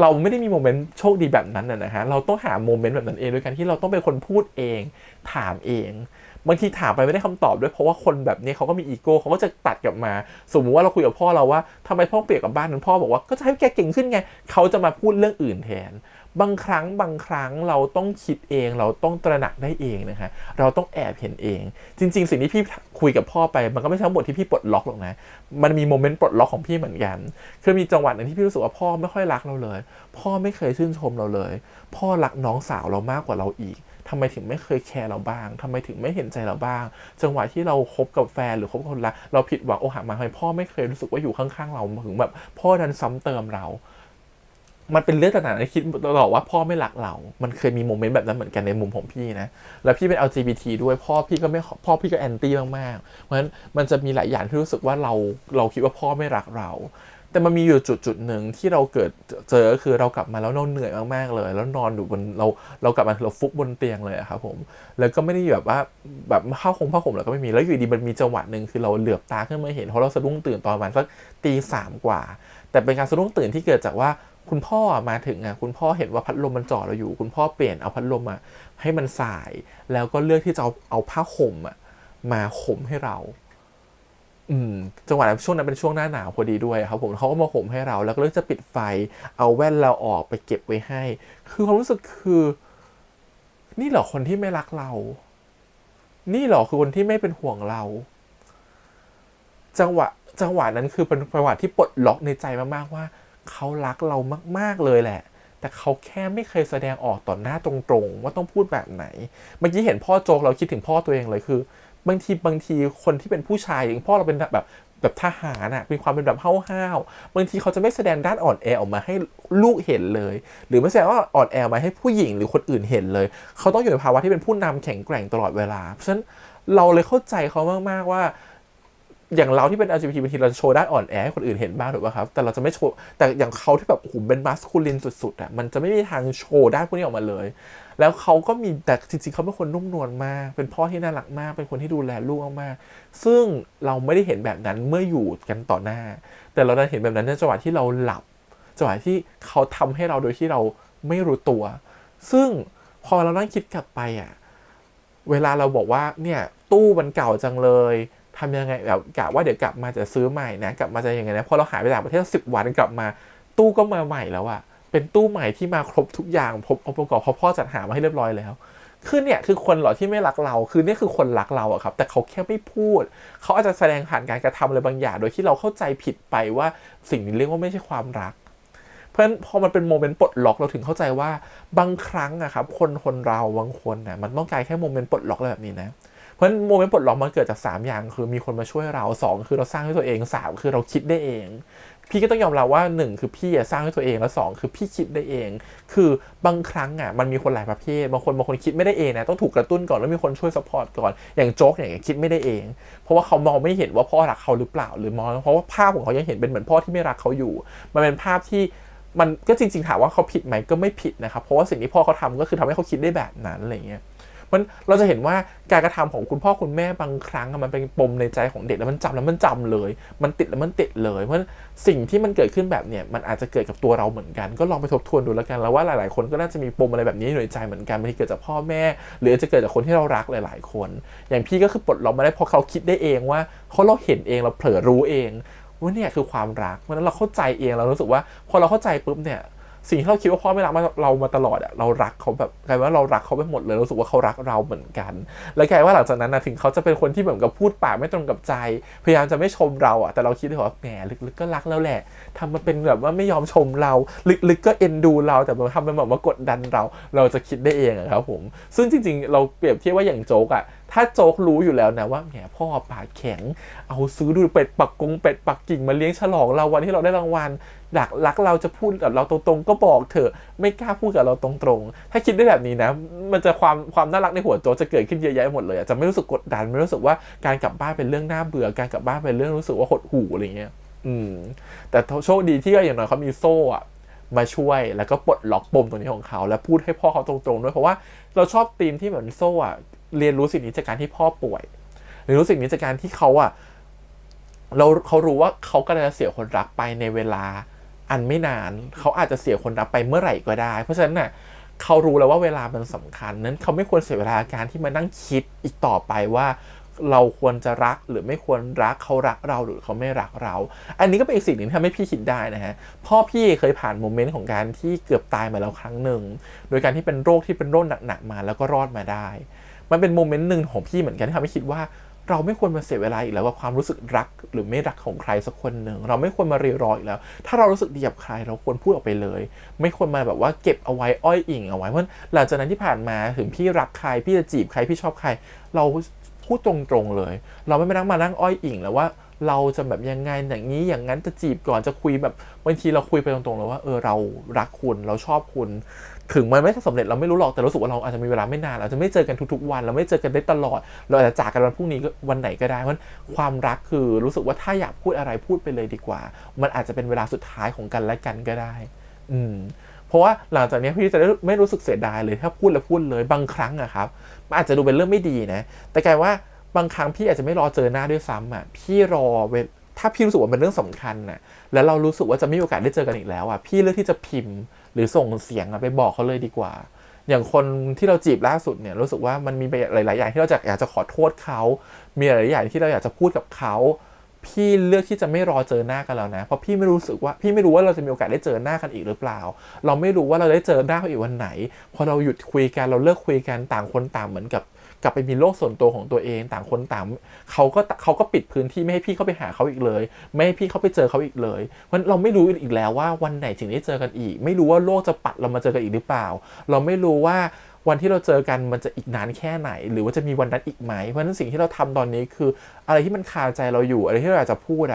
เราไม่ได้มีโมเมนต์โชคดีแบบนั้นนะฮะเราต้องหาโมเมนต์แบบนั้นเองด้วยกันที่เราต้องเป็นคนพูดเองถามเอง บางทีถามไปไม่ได้คำตอบด้วยเพราะว่าคนแบบนี้เขาก็มีอีโก้เขาก็จะตัดกลับมาสมมุติว่าเราคุยกับพ่อเราว่าทำไมพ่อเปลี่ยนกับบ้านนั้นพ่อบอกว่าก็จะให้แกเก่งขึ้นไงเขาจะมาพูดเรื่องอื่นแทนบางครั้งเราต้องคิดเองเราต้องตระหนักได้เองนะคะเราต้องแอบเห็นเองจริงๆสิ่งที่พี่คุยกับพ่อไปมันก็ไม่ใช่ทั้งหมดที่พี่ปลดล็อกหรอกนะมันมีโมเมนต์ปลดล็อกของพี่เหมือนกันคือมีจังหวะนึงที่พี่รู้สึกว่าพ่อไม่ค่อยรักเราเลยพ่อไม่เคยชื่นชมเราเลยพ่อรักน้องสาวเรามากกว่าเราอีกทำไมถึงไม่เคยแคร์เราบ้างทำไมถึงไม่เห็นใจเราบ้างจังหวะที่เราคบกับแฟนหรือคบกับคนรักเราผิดหวังอกหักมาทำไมพ่อไม่เคยรู้สึกว่าอยู่ข้างๆเราถึงแบบพ่อดันซ้ำเติมเรามันเป็นเรื่องต่างๆที่คิดตลอดว่าพ่อไม่รักเรามันเคยมีโมเมนต์แบบนั้นเหมือนกันในมุมของพี่นะแล้วพี่เป็น LGBT ด้วยพ่อพี่ก็แอนตี้มากๆเพราะฉะนั้นมันจะมีหลายอย่างที่รู้สึกว่าเราคิดว่าพ่อไม่รักเราแต่มันมีอยู่จุดหนึ่งที่เราเกิดเจอคือเรากลับมาแล้วเราเหนื่อยมากๆเลยแล้วนอนอยู่บนเรากลับมาเราฟุบบนเตียงเลยครับผมแล้วก็ไม่ได้แบบว่าแบบผ้าห่มแล้วก็ไม่มีแล้วอยู่ดีมันมีจังหวะนึงคือเราเหลือบตาขึ้นมาเห็นเพราะเราสะดุ้งตื่นตอนประมาณสัก 3:00 กว่าแต่เป็นการสะดุ้งตื่นที่เกิดจากว่าคุณพ่อมาถึงคุณพ่อเห็นว่าพัดลมมันจ่อเราอยู่คุณพ่อเปลี่ยนเอาพัดลมให้มันสายแล้วก็เลือกที่จะเอาผ้าห่มมาห่มให้เราจังหวะนั้นช่วงนั้นเป็นช่วงหน้าหนาวพอดีด้วยครับผมเขาก็มาห่มให้เราแล้วก็เลือกจะปิดไฟเอาแว่นเราออกไปเก็บไว้ให้คือความรู้สึกคือนี่เหรอคนที่ไม่รักเรานี่เหรอคือคนที่ไม่เป็นห่วงเราจังหวะนั้นคือเป็นจังหวะที่ปลดล็อกในใจมากๆว่าเขารักเรามากๆเลยแหละแต่เขาแค่ไม่เคยแสดงออกต่อหน้าตรงๆว่าต้องพูดแบบไหนเมื่อกี้เห็นพ่อโจ๊กเราคิดถึงพ่อตัวเองเลยคือบางทีคนที่เป็นผู้ชายอย่างพ่อเราเป็นแบบทหารเป็นความเป็นแบบห้าวๆบางทีเขาจะไม่แสดงด้านอ่อนแอออกมาให้ลูกเห็นเลยหรือไม่แสดงว่าอ่อนแอมาให้ผู้หญิงหรือคนอื่นเห็นเลยเขาต้องอยู่ในภาวะที่เป็นผู้นำแข็งแกร่งตลอดเวลาเพราะฉะนั้นเราเลยเข้าใจเขามากๆว่าอย่างเราที่เป็น LGBT บางทีเราจะโชว์ด้านอ่อนแอให้คนอื่นเห็นบ้างถูกป่ะครับแต่เราจะไม่โชว์แต่อย่างเขาที่แบบโอ้โหเป็นมัสคูลินสุดๆมันจะไม่มีทางโชว์ด้านพวกนี้ออกมาเลยแล้วเขาก็มีแต่จริงๆเขาเป็นคนนุ่มนวลมากเป็นพ่อที่น่ารักมากเป็นคนที่ดูแลลูกมากๆซึ่งเราไม่ได้เห็นแบบนั้นเมื่ออยู่กันต่อหน้าแต่เราได้เห็นแบบนั้นในจังหวะที่เราหลับจังหวะที่เขาทำให้เราโดยที่เราไม่รู้ตัวซึ่งพอเรานั่งคิดกลับไปเวลาเราบอกว่าเนี่ยตู้มันเก่าจังเลยทำยังไงแบบกะว่าเดี๋ยวกลับมาจะซื้อใหม่นะกลับมาจะยังไงนะพอเราหายไปจากประเทศ10 วันกลับมาตู้ก็มาใหม่แล้วเป็นตู้ใหม่ที่มาครบทุกอย่างครบองค์ประกอบพ่อจัดหามาให้เรียบร้อยแล้วคือเนี่ยคือคนเหรอที่ไม่รักเราคือเนี่ยคือคนรักเราครับแต่เขาแค่ไม่พูดเขาอาจจะแสดงผ่านการกระทำอะไรบางอย่างโดยที่เราเข้าใจผิดไปว่าสิ่งนี้เรียกว่าไม่ใช่ความรักเพราะฉะนั้นพอมันเป็นโมเมนต์ปลดล็อกเราถึงเข้าใจว่าบางครั้งครับคนเราบางคนมันต้องการแค่โมเมนต์ปลดล็อกแบบนี้นะเพราะฉะนั้นโมเมนต์ปลดล็อกมันเกิดจาก3อย่างคือมีคนมาช่วยเรา2คือเราสร้างให้ตัวเอง3คือเราคิดได้เองพี่ก็ต้องยอมรับว่า1คือพี่สร้างให้ตัวเองแล้ว2คือพี่คิดได้เองคือบางครั้งมันมีคนหลายประเภทบางคนคิดไม่ได้เองนะต้องถูกกระตุ้นก่อนแล้วมีคนช่วยซัพพอร์ตก่อนอย่างโจ๊กอย่างคิดไม่ได้เองเพราะว่าเขามองไม่เห็นว่าพ่อรักเขาหรือเปล่าหรือมองเพราะว่าภาพของเขายังเห็นเป็นเหมือนพ่อที่ไม่รักเขาอยู่มันเป็นภาพที่มันก็จริงๆถามว่าเขาผิดไหมก็ไม่ผิดนะครับเพราะว่าสิ่งที่พ่อเขาทำก็คือทำให้เขาคิดได้แบบนั้นอะไรเงี้ยมันเราจะเห็นว่าการกระทำของคุณพ่อคุณแม่บางครั้งมันเป็นปมในใจของเด็กแล้วมันจำเลยมันติดแล้วมันติดเลยเพราะสิ่งที่มันเกิดขึ้นแบบเนี้ยมันอาจจะเกิดกับตัวเราเหมือนกันก็ลองไปทบทวนดูแล้วกันแล้วว่าหลายๆคนก็น่าจะมีปมอะไรแบบนี้อยู่ในใจเหมือนกันบางทีเกิดจากพ่อแม่หรืออาจจะเกิดจากคนที่เรารักหลายๆคนอย่างพี่ก็คือปลดล็อกมาได้เพราะเขาคิดได้เองว่าเราเห็นเองเราเผลอรู้เองว่าเนี่ยคือความรักเพราะฉะนั้นเราเข้าใจเองเรารู้สึกว่าพอเราเข้าใจปุ๊บเนี่ยสิ่งที่เราคิดว่าพ่อไม่รักเรามาตลอดเรารักเขาแบบกลายว่าเรารักเขาไปหมดเลยรู้สึกว่าเขารักเราเหมือนกันแล้วกลายว่าหลังจากนั้นถึงเขาจะเป็นคนที่เหมือนกับพูดปากไม่ตรงกับใจพยายามจะไม่ชมเราแต่เราคิดว่าแหมลึกๆก็รักแล้วแหละทำมาเป็นแบบว่าไม่ยอมชมเราลึกๆก็เอ็นดูเราแต่มาทำเป็นแบบว่ากดดันเราจะคิดได้เองครับผมซึ่งจริงๆเราเปรียบเทียบว่าอย่างโจ๊กถ้าโจ๊กรู้อยู่แล้วนะว่าแหมพ่อปากแข็งเอาซื้อดูเป็ดปักกิ่งมาเลี้ยงฉลองเราวันที่เราได้รางวัลรักเราจะพูดกับเราตรงๆก็บอกเถอะไม่กล้าพูดกับเราตรงๆถ้าคิดได้แบบนี้นะมันจะความน่ารักในหัวโจ๊กจะเกิดขึ้นเยอะแยะหมดเลยจะไม่รู้สึกกดดันไม่รู้สึกว่าการกลับบ้านเป็นเรื่องน่าเบื่อการกลับบ้านเป็นเรื่องรู้สึกว่าหดหู่อะไรเงี้ยแต่โชคดีที่อย่างน้อยเขามีโซ่มาช่วยแล้วก็ปลดล็อกปมตรงนี้ของเขาแล้วพูดให้พ่อเขาตรงๆด้วยเพราะว่าเราชอบธีมที่เหมือนโซ่เรียนรู้สิ่งนี้จากการที่พ่อป่วยเรียนรู้สิ่งนี้จากการที่เขาเขารู้ว่าเขากำลังจะเสียคนรักไปในเวลาอันไม่นานเขาอาจจะเสียคนรักไปเมื่อไหร่ก็ได้เพราะฉะนั้น เขารู้แล้วว่าเวลามันสำคัญนั้นเขาไม่ควรเสียเวลาการที่มานั่งคิดอีกต่อไปว่าเราควรจะรักหรือไม่ควรรักเขารักเราหรือเขาไม่รักเราอันนี้ก็เป็นอีกสิ่งหนึ่งที่ทำให้พี่คิดได้นะฮะพ่อพี่เคยผ่านโมเมนต์ของการที่เกือบตายมาแล้วครั้งหนึ่งโดยการที่เป็นโรคหนักๆมาแล้วก็รอดมาได้มันเป็นโมเมนต์หนึ่งของพี่เหมือนกันที่ทำให้คิดว่าเราไม่ควรมาเสียเวลาอีกแล้วกับความรู้สึกรักหรือไม่รักของใครสักคนหนึ่งเราไม่ควรมารีรออีกแล้วถ้าเรารู้สึกดีกับใครเราควรพูดออกไปเลยไม่ควรมาแบบว่าเก็บเอาไว้อ้อยอิงเอาไว้เพราะหลังจากนั้นที่ผ่านมาถึงพี่รักใครพี่จะจีบใครพี่ชอบใครเราพูดตรงๆเลยเราไม่มานั่งอ้อยอิงแล้วว่าเราจะแบบยังไงอย่างนี้อย่างนั้นจะจีบก่อนจะคุยแบบบางทีเราคุยไปตรงๆเลยว่าเรารักคุณเราชอบคุณถึงมันไม่สำเร็จเราไม่รู้หรอกแต่รู้สึกว่าเราอาจจะมีเวลาไม่นานเราจะไม่เจอกันทุกๆวันเราไม่เจอกันได้ตลอดเราอาจจะจากกันวันพรุ่งนี้ก็วันไหนก็ได้เพราะความรักคือรู้สึกว่าถ้าอยากพูดอะไรพูดไปเลยดีกว่ามันอาจจะเป็นเวลาสุดท้ายของกันและกันก็ได้เพราะว่าหลังจากนี้พี่จะไม่รู้สึกเสียดายเลยถ้าพูดแล้วพูดเลยบางครั้งอะครับมันอาจจะดูเป็นเรื่องไม่ดีนะแต่กลายว่าบางครั้งพี่อาจจะไม่รอเจอหน้าด้วยซ้ำอะพี่รอถ้าพี่รู้สึกว่าเป็นเรื่องสำคัญน่ะแล้วเรารู้สึกว่าจะไม่มีโอกาสได้เจอกันอีกแล้วอ่ะพี่เลือกที่จะพิมพ์หรือส่งเสียงไปบอกเขาเลยดีกว่าอย่างคนที่เราจีบล่าสุดเนี่ยรู้สึกว่ามันมีหลายๆอย่างที่เราอยากจะขอโทษเขามีหลายๆอย่างที่เราอยากจะพูดกับเขาพี่เลือกที่จะไม่รอเจอหน้ากันแล้วนะเพราะพี่ไม่รู้ว่าเราจะมีโอกาสได้เจอหน้ากันอีกหรือเปล่าเราไม่รู้ว่าเราได้เจอหน้าเขาอีกวันไหนพอเราหยุดคุยกันเราเลิกคุยกันต่างคนต่างเหมือนกับกลับไปมีโลกส่วนตัวของตัวเองต่างคนต่างเขาก็ปิดพื้นที่ไม่ให้พี่เข้าไปหาเขาอีกเลยไม่ให้พี่เข้าไปเจอเขาอีกเลยเพราะเราไม่รู้อีกแล้วว่าวันไหนถึงได้เจอกันอีกไม่รู้ว่าโลกจะปัดเรามาเจอกันอีกหรือเปล่าเราไม่รู้ว่าวันที่เราเจอกันมันจะอีกนานแค่ไหนหรือว่าจะมีวันนั้นอีกไหมเพราะฉะนั้นสิ่งที่เราทำตอนนี้คืออะไรที่มันคาใจเราอยู่อะไรที่เราอยากจะพูด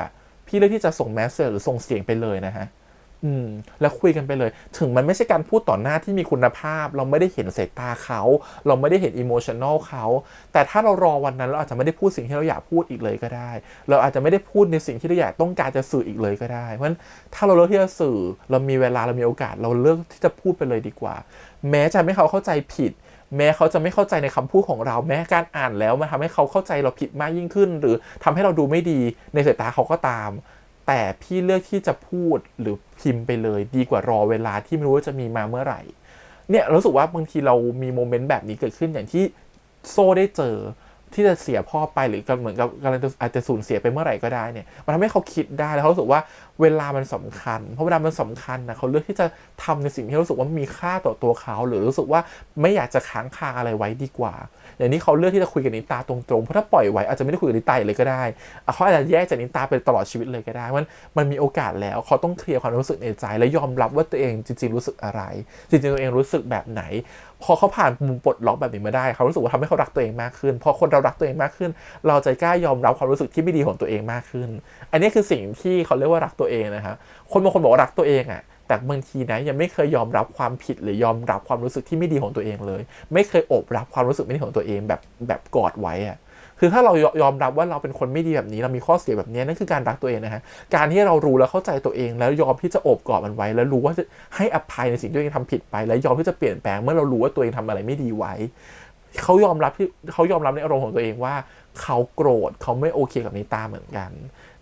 พี่เลือกที่จะส่งเมสเซจหรือส่งเสียงไปเลยนะฮะแล้วคุยกันไปเลยถึงมันไม่ใช่การพูดต่อหน้าที่มีคุณภาพเราไม่ได้เห็นสายตาเขาเราไม่ได้เห็นอิโมชันนอลเขาแต่ถ้าเรารอวันนั้นเราอาจจะไม่ได้พูดสิ่งที่เราอยากพูดอีกเลยก็ได้เราอาจจะไม่ได้พูดในสิ่งที่เราอยากต้องการจะสื่ออีกเลยก็ได้เพราะฉะนั้นถ้าเราเลือกที่จะสื่อเรามีเวลาเรามีโอกาสเราเลือกที่จะพูดไปเลยดีกว่าแม้จะไม่เขาเข้าใจผิดแม้เขาจะไม่เข้าใจในคำพูดของเราแม้การอ่านแล้วมันทำให้เขาเข้าใจเราผิดมากยิ่งขึ้นหรือทำให้เราดูไม่ดีในสายตาเขาก็ตามแต่พี่เลือกที่จะพูดหรือพิมพ์ไปเลยดีกว่ารอเวลาที่ไม่รู้ว่าจะมีมาเมื่อไหร่เนี่ยรู้สึกว่าบางทีเรามีโมเมนต์แบบนี้เกิดขึ้นอย่างที่โซ่ได้เจอที่จะเสียพ่อไปหรือเหมือนกับกำลังอาจจะสูญเสียไปเมื่อไหร่ก็ได้เนี่ยมันทำให้เขาคิดได้แล้วเขารู้สึกว่าเวลามันสำคัญเพราะเวลามันสำคัญนะเขาเลือกที่จะทำในสิ่งที่รู้สึกว่ามีค่าต่อตัวเขาหรือรู้สึกว่าไม่อยากจะค้างคาอะไรไว้ดีกว่าอย่างนี้เขาเลือกที่จะคุยกับนิตาตรงๆเพราะถ้าปล่อยไว้อาจจะไม่ได้คุยกับนิตาเลยก็ได้เขาอาจจะแยกจากนิตาไปตลอดชีวิตเลยก็ได้มันมีโอกาสแล้วเขาต้องเคลียร์ความรู้สึกในใจและยอมรับว่าตัวเองจริงๆรู้สึกอะไรจริงๆตัวเองรู้สึกแบบไหนพอเขาผ่านมุมปลดล็อกแบบนี้มาได้เขารู้สึกว่าทำให้เขารักตัวเองมากขึ้นพอคนเรารักตัวเองมากขึ้นเราจะกล้ายอมรับความรู้สึกที่ไม่ดีของตัวเองมากขึ้นอันนี้คือสิ่งที่เขาเรียกว่ารักตัวเองนะครับคนบางคนบอกว่ารักตัวเองแต่บางทีนะยังไม่เคยยอมรับความผิดหรือยอมรับความรู้สึกที่ไม่ดีของตัวเองเลยไม่เคยโอบรับความรู้สึกไม่ดีของตัวเองแบบกอดไว้คือถ้าเรายอมรับว่าเราเป็นคนไม่ดีแบบนี้เรามีข้อเสียแบบนี้นั่นคือการรักตัวเองนะฮะการที่เรารู้แล้วเข้าใจตัวเองแล้วยอมที่จะโอบกอดมันไว้แล้วรู้ว่าจะให้อภัยในสิ่งที่ตัวเองทำผิดไปแล้วยอมที่จะเปลี่ยนแปลงเมื่อเรารู้ว่าตัวเองทำอะไรไม่ดีไว้เขายอมรับในอารมณ์ของตัวเองว่าเขาโกรธเขาไม่โอเคกับนิตาเหมือนกัน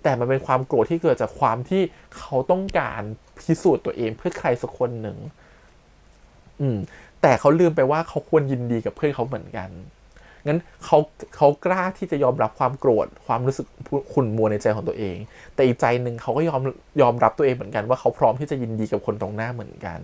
แต่มันเป็นความโกรธที่เกิดจากความที่เขาต้องการพิสูจน์ตัวเองเพื่อใครสักคนหนึ่งแต่เขาลืมไปว่าเขาควรยินดีกับเพื่อนเขาเหมือนกันงั้นเขากล้าที่จะยอมรับความโกรธความรู้สึกขุ่นมัวในใจของตัวเองแต่อีกใจหนึ่งเขาก็ยอมรับตัวเองเหมือนกันว่าเขาพร้อมที่จะยินดีกับคนตรงหน้าเหมือนกั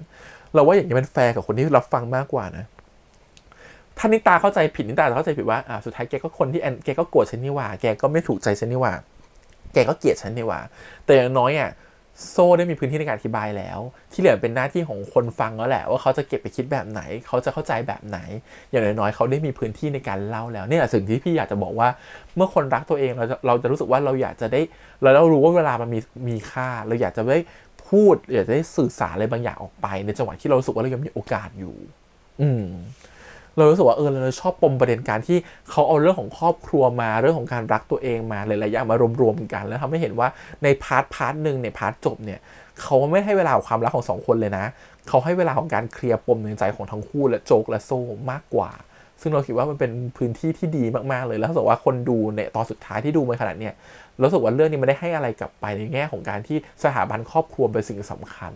นเราว่าอย่างนี้มันแฟร์กับคนที่รับฟังมากกว่านะถ้านิตาเข้าใจผิดนิตาเข้าใจผิดว่าสุดท้ายแกก็คนที่แกก็โกรธฉันนี่หว่าแกก็ไม่ถูกใจฉันนี่หว่าแกก็เกลียดฉันนี่หว่าแต่อย่างน้อยโซ่ได้มีพื้นที่ในการอธิบายแล้วที่เหลือเป็นหน้าที่ของคนฟังแล้วแหละว่าเขาจะเก็บไปคิดแบบไหนเขาจะเข้าใจแบบไหนอย่างน้อยๆเขาได้มีพื้นที่ในการเล่าแล้วเนี่ยสิ่งที่พี่อยากจะบอกว่าเมื่อคนรักตัวเองเราจะรู้สึกว่าเราอยากจะได้เรารู้ว่าเวลามันมีค่าเราอยากจะได้พูดอยากจะได้สื่อสารอะไรบางอย่างออกไปในจังหวะที่เรารู้สึกว่าเรายังมีโอกาสอยู่เรารู้สึกว่าเราชอบปมประเด็นการที่เขาเอาเรื่องของครอบครัวมาเรื่องของการรักตัวเองมาหลายๆอย่างมารวมๆกันแล้วทำให้เห็นว่าในพาร์ทนึงในพาร์ทจบเนี่ยเขาไม่ให้เวลาของความรักของ2คนเลยนะเขาให้เวลาของการเคลียร์ปมในใจของทั้งคู่และโจ๊กและโซ่มากกว่าซึ่งเราคิดว่ามันเป็นพื้นที่ที่ดีมากๆเลยแล้วรู้สึกว่าคนดูในตอนสุดท้ายที่ดูมาขนาดเนี้ยรู้สึกว่าเรื่องนี้มันได้ให้อะไรกลับไปในแง่ของการที่สถาบันครอบครัวเป็นสิ่งสำคัญ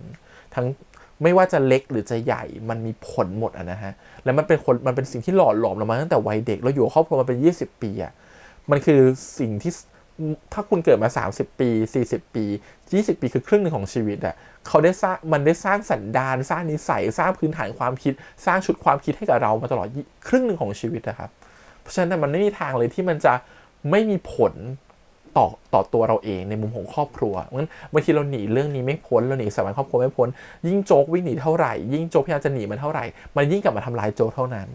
ทั้ง ไม่ว่าจะเล็กหรือจะใหญ่มันมีผลหมดนะฮะแล้วมันเป็นสิ่งที่หล่อหลอมเรามาตั้งแต่วัยเด็กเราอยู่กับครอบครัวมาเป็น20 ปีอ่ะมันคือสิ่งที่ถ้าคุณเกิดมา30 ปี40 ปี20 ปีคือครึ่งหนึ่งของชีวิตอ่ะเขาได้สร้างสันดานสร้างนิสัยสร้างพื้นฐานความคิดสร้างชุดความคิดให้กับเรามาตลอดครึ่งหนึ่งของชีวิตนะครับเพราะฉะนั้นมันไม่มีทางเลยที่มันจะไม่มีผลต่อตัวเราเองในมุมของครอบครัวงั้นบางทีเราหนีเรื่องนี้ไม่พ้นเราหนีสถาบันครอบครัวไม่พ้นยิ่งโจ๊กวิ่งหนีเท่าไหร่ยิ่งโจ๊กพยายามจะหนีมันเท่าไหร่มันยิ่งกลับมาทำลายโจ๊กเท่านั้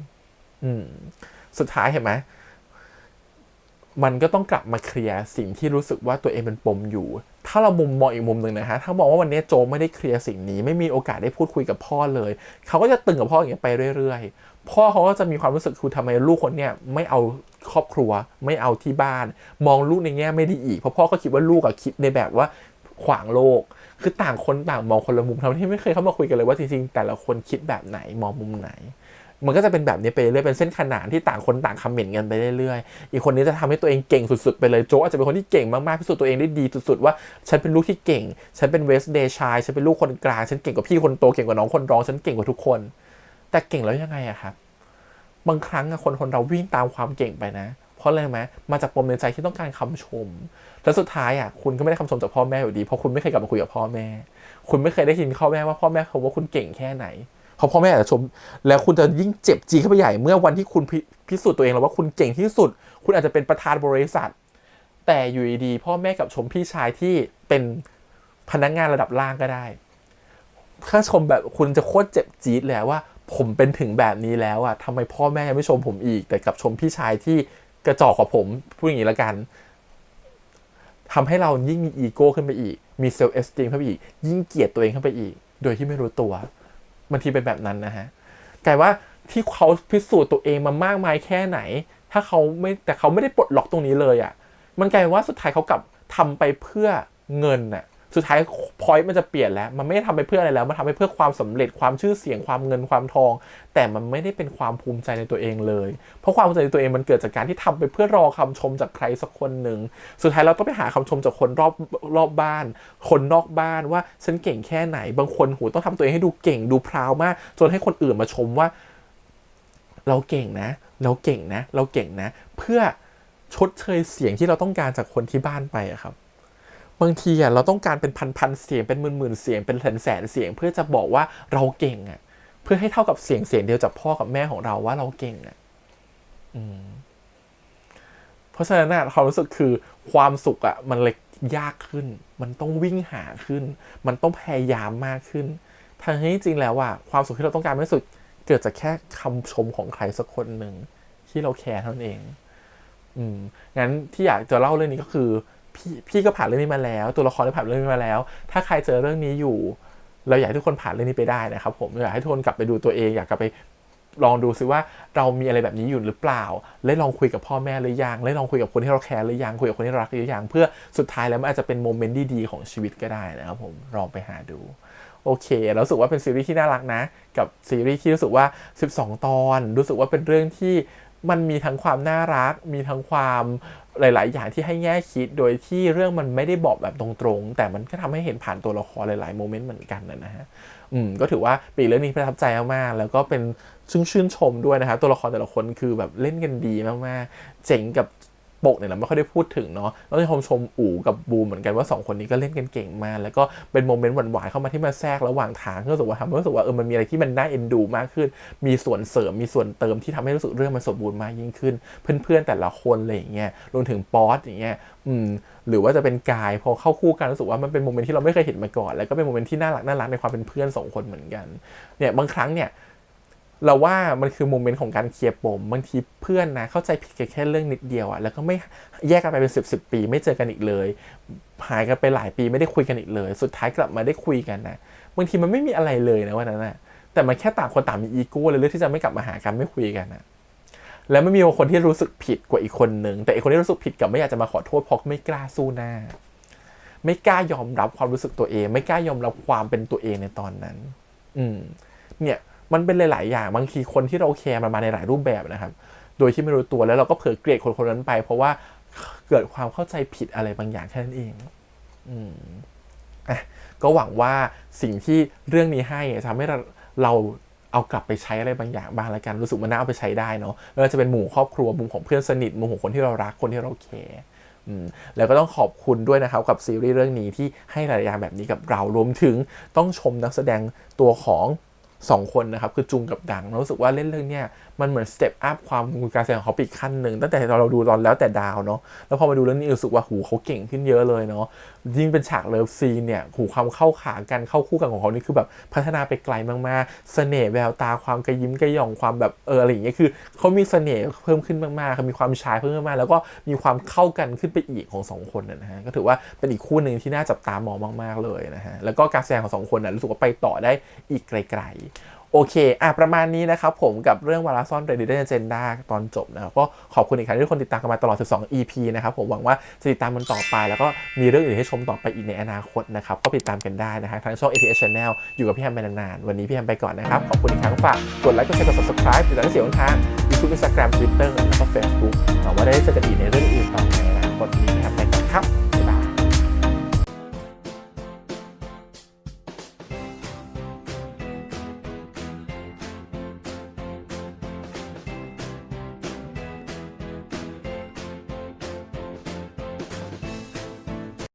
นสุดท้ายเห็นไหมมันก็ต้องกลับมาเคลียร์สิ่งที่รู้สึกว่าตัวเองเป็นปมอยู่ถ้าเรามุมมองอีกมุมหนึ่งนะฮะถ้าบอกว่าวันนี้โจ๊กไม่ได้เคลียร์สิ่งนี้ไม่มีโอกาสได้พูดคุยกับพ่อเลยเขาก็จะตึงกับพ่ออย่างเงี้ยไปเรื่อยๆพ่อเขาก็จะมีความรู้สึกคือทำไมลูกคนเนี้ยไม่เอาครอบครัวไม่เอาที่บ้านมองลูกในแง่ไม่ดีอีกเพราะพ่อก็คิดว่าลูกคิดในแบบว่าขวางโลกคือต่างคนต่างมองคนละมุมทั้งที่ไม่เคยเข้ามาคุยกันเลยว่าจริงๆแต่ละคนคิดแบบไหนมองมุมไหนมันก็จะเป็นแบบนี้ไปเรื่อยเป็นเส้นขนานที่ต่างคนต่างคอมเมนต์กันไปเรื่อยๆอีกคนนี้จะทำให้ตัวเองเก่งสุดๆไปเลยโจ๊กอาจจะเป็นคนที่เก่งมากๆพิสูจน์ตัวเองได้ดีสุดๆว่าฉันเป็นลูกที่เก่งฉันเป็นเวสเดย์ชายฉันเป็นลูกคนกลางฉันเก่งกว่าพี่คนโตเก่งกว่าน้องคนรองฉันเก่งกว่าทุกคนแต่เก่งแล้วยังไงอะครับบางครั้งคนเราวิ่งตามความเก่งไปนะเพราะอะไรไหมมาจากปมในใจที่ต้องการคำชมแล้วสุดท้ายคุณก็ไม่ได้คำชมจากพ่อแม่อยู่ดีเพราะคุณไม่เคยกลับมาคุยกับพ่อแม่คุณไม่เคยได้ยินพ่อแม่ว่าพ่อแม่เขาว่าคุณเก่งแค่ไหนเพราะพ่อแม่อาจจะชมแล้วคุณจะยิ่งเจ็บจี๊ดเข้าไปใหญ่เมื่อวันที่คุณพิสูจน์ตัวเองแล้วว่าคุณเก่งที่สุดคุณอาจจะเป็นประธานบริษัทแต่อยู่ดีพ่อแม่กับชมพี่ชายที่เป็นพนักงานระดับล่างก็ได้ถ้าชมแบบคุณจะโคตรเจ็บจี๊ดเลยว่าผมเป็นถึงแบบนี้แล้วทำไมพ่อแม่ยังไม่ชมผมอีกแต่กับชมพี่ชายที่กระจอกกว่าผมพูดอย่างนี้ละกันทำให้เรายิ่งมีอีโก้ขึ้นไปอีกมีเซลฟ์เอสติมขึ้นไปอีกยิ่งเกลียดตัวเองขึ้นไปอีกโดยที่ไม่รู้ตัวบางทีเป็นแบบนั้นนะฮะกลายว่าที่เขาพิสูจน์ตัวเองมามากมายแค่ไหนถ้าเขาไม่ได้ปลดล็อกตรงนี้เลยมันกลายว่าสุดท้ายเขากลับทำไปเพื่อเงินสุดท้ายพอยต์มันจะเปลี่ยนแล้วมันไม่ได้ทำไปเพื่ออะไรแล้วมันทำไปเพื่อความสำเร็จความชื่อเสียงความเงินความทองแต่มันไม่ได้เป็นความภูมิใจในตัวเองเลยเพราะความภูมิใจในตัวเองมันเกิดจากการที่ทำไปเพื่อรอคำชมจากใครสักคนหนึ่งสุดท้ายเราต้องไปหาคำชมจากคนรอบบ้านคนนอกบ้านว่าฉันเก่งแค่ไหนบางคนต้องทำตัวเองให้ดูเก่งดูพราวมากจนให้คนอื่นมาชมว่าเราเก่งนะเราเก่งนะเราเก่งนะเพื่อชดเชยเสียงที่เราต้องการจากคนที่บ้านไปครับบางทีเราต้องการเป็นพันเสียงเป็นหมื่นเสียงเป็นแสนเสียงเพื่อจะบอกว่าเราเก่งเพื่อให้เท่ากับเสียงเดียวจากพ่อกับแม่ของเราว่าเราเก่งเพราะฉะนั้นความรู้สึกคือความสุขมันเลยยากขึ้นมันต้องวิ่งหาขึ้นมันต้องพยายามมากขึ้นทั้งที่จริงแล้วความสุขที่เราต้องการที่สุดเกิดจากแค่คำชมของใครสักคนหนึ่งที่เราแคร์เท่านั้นเองงั้นที่อยากจะเล่าเรื่องนี้ก็คือพี่ก็ผ่านเรื่องนี้มาแล้วตัวละครได้ผ่านเรื่องนี้มาแล้วถ้าใครเจอเรื่องนี้อยู่เราอยากให้ทุกคนผ่านเรื่องนี้ไปได้นะครับผมอยากให้ทุกคนกลับไปดูตัวเองอยากกลับไปลองดูซิว่าเรามีอะไรแบบนี้อยู่หรือเปล่าและลองคุยกับพ่อแม่หรือยังและลองคุยกับคนที่เราแคร์หรือยังคุยกับคนที่เรารักหรือยังเพื่อสุดท้ายแล้วมันอาจจะเป็นโมเมนต์ดีๆของชีวิตก็ได้นะครับผมลองไปหาดูโอเคแล้วรู้สึกว่าเป็นซีรีส์ที่น่ารักนะกับซีรีส์ที่รู้สึกว่า12 ตอนรู้สึกว่าเป็นเรื่องที่มันมีทั้งความน่ารักมีทั้งความหลายๆอย่างที่ให้แง่คิดโดยที่เรื่องมันไม่ได้บอกแบบตรงๆแต่มันก็ทำให้เห็นผ่านตัวละครหลายๆโมเมนต์เหมือนกันนะฮะก็ถือว่าปีเรื่องนี้ประทับใจมากๆแล้วก็เป็นชื่นชมด้วยนะครับตัวละครแต่ละคนคือแบบเล่นกันดีมากๆเจ๋งกับปกเนี่ยเราไม่ค่อยได้พูดถึงเนาะแล้วชมอู๋กับบูมเหมือนกันว่า2คนนี้ก็เล่นกันเก่งมากแล้วก็เป็นโมเมนต์หวานๆเข้ามาที่มาแทรกระหว่างทางก็รู้สึกว่าทำให้รู้สึกว่ามันมีอะไรที่มันน่าเอ็นดูมากขึ้นมีส่วนเสริมมีส่วนเติมที่ทำให้รู้สึกเรื่องมันสมบูรณ์มากยิ่งขึ้นเพื่อนๆแต่ละคนอะไรอย่างเงี้ยรวมถึงป๊อตอย่างเงี้ยหรือว่าจะเป็นกายพอเข้าคู่กันรู้สึกว่ามันเป็นโมเมนต์ที่เราไม่เคยเห็นมาก่อนแล้วก็เป็นโมเมนต์ที่น่ารักในความเป็นเพื่อน2คนเหมือนกันเนี่ยบางครั้งเนี่ยเราว่ามันคือโมเมนต์ของการเคลียร์ปมบางทีเพื่อนนะเข้าใจผิดแค่เรื่องนิดเดียวแล้วก็ไม่แยกกันไปเป็น10 ปีไม่เจอกันอีกเลยหายกันไปหลายปีไม่ได้คุยกันอีกเลยสุดท้ายกลับมาได้คุยกันนะบางทีมันไม่มีอะไรเลยนะวันนั้นแต่มันแค่ต่างคนต่างมีอีโก้เลยเรื่องที่จะไม่กลับมาหากันไม่คุยกันแล้วไม่มีคนที่รู้สึกผิดกว่าอีกคนนึงแต่อีกคนที่รู้สึกผิดกับไม่อยากจะมาขอโทษเพราะไม่กล้าสู้หน้าไม่กล้ายอมรับความรู้สึกตัวเองไม่กล้ายอมรับความเป็นตัวเองในตอนนั้นเนี่ยมันเป็นหลายๆอย่างบางทีคนที่เราแคร์มันมาในหลายรูปแบบนะครับโดยที่ไม่รู้ตัวแล้วเราก็เผลอเกลียดคนนั้นไปเพราะว่าเกิดความเข้าใจผิดอะไรบางอย่างแค่นั้นเอง ก็หวังว่าสิ่งที่เรื่องนี้ให้ทำให้เราเอากลับไปใช้อะไรบางอย่างบ้างแล้วกันรู้สึกว่าน่าเอาไปใช้ได้เนาะไม่ว่าจะเป็นหมู่ครอบครัวมุมของเพื่อนสนิทมุมของคนที่เรารักคนที่เราแคร์แล้วก็ต้องขอบคุณด้วยนะครับกับซีรีส์เรื่องนี้ที่ให้รายการแบบนี้กับเรารวมถึงต้องชมนักแสดงตัวของ2 คนนะครับคือจุงกับดังรู้สึกว่าเล่นเรื่องเนี้ยมันเหมือนสเต็ปอัพความการแสดงของเขาอีกขั้นหนึ่งตั้งแต่เราดูตอนแล้วแต่ดาวเนาะแล้วพอมาดูเรื่องนี้รู้สึกว่าเขาเก่งขึ้นเยอะเลยเนาะยิ่งเป็นฉากเลิฟซีนเนี่ยความเข้าขากันเข้าคู่กันของเขานี่คือแบบพัฒนาไปไกลมากๆเสน่ห์แววตาความกระยิ้มกระหย่องความแบบอะไรอย่างเงี้ยคือเขามีเสน่ห์เพิ่มขึ้นมากๆมีความชายเพิ่มขึ้นมากแล้วก็มีความเข้ากันขึ้นไปอีกของ2 คนนะฮะก็ถือว่าเป็นอีกคู่หนึ่งที่น่าจับตามองมากๆเลยนะฮะแล้วก็การแสดงของ2 คนรู้สึกว่าไปต่อได้อีกไกลๆโอเคประมาณนี้นะครับผมกับเรื่องวาระซ่อนเร้น Hidden Agenda ตอนจบนะครับก็ขอบคุณอีกครั้งที่ทุกคนติดตามกันมาตลอด12 EP นะครับผมหวังว่าจะติดตามมันต่อไปแล้วก็มีเรื่องอื่นให้ชมต่อไปอีกในอนาคตนะครับก็ติดตามกันได้นะฮะทางช่อง ATS Channel อยู่กับพี่แฮมไปนานๆวันนี้พี่แฮมไปก่อนนะครับขอบคุณอีกครั้งฝากกดไลค์กดแชร์กด Subscribe ติดตามได้เสียงทาง YouTube Instagram Twitter แล้วก็ Facebook หวังว่าได้เจอกันอีกในเรื่องอื่นต่อ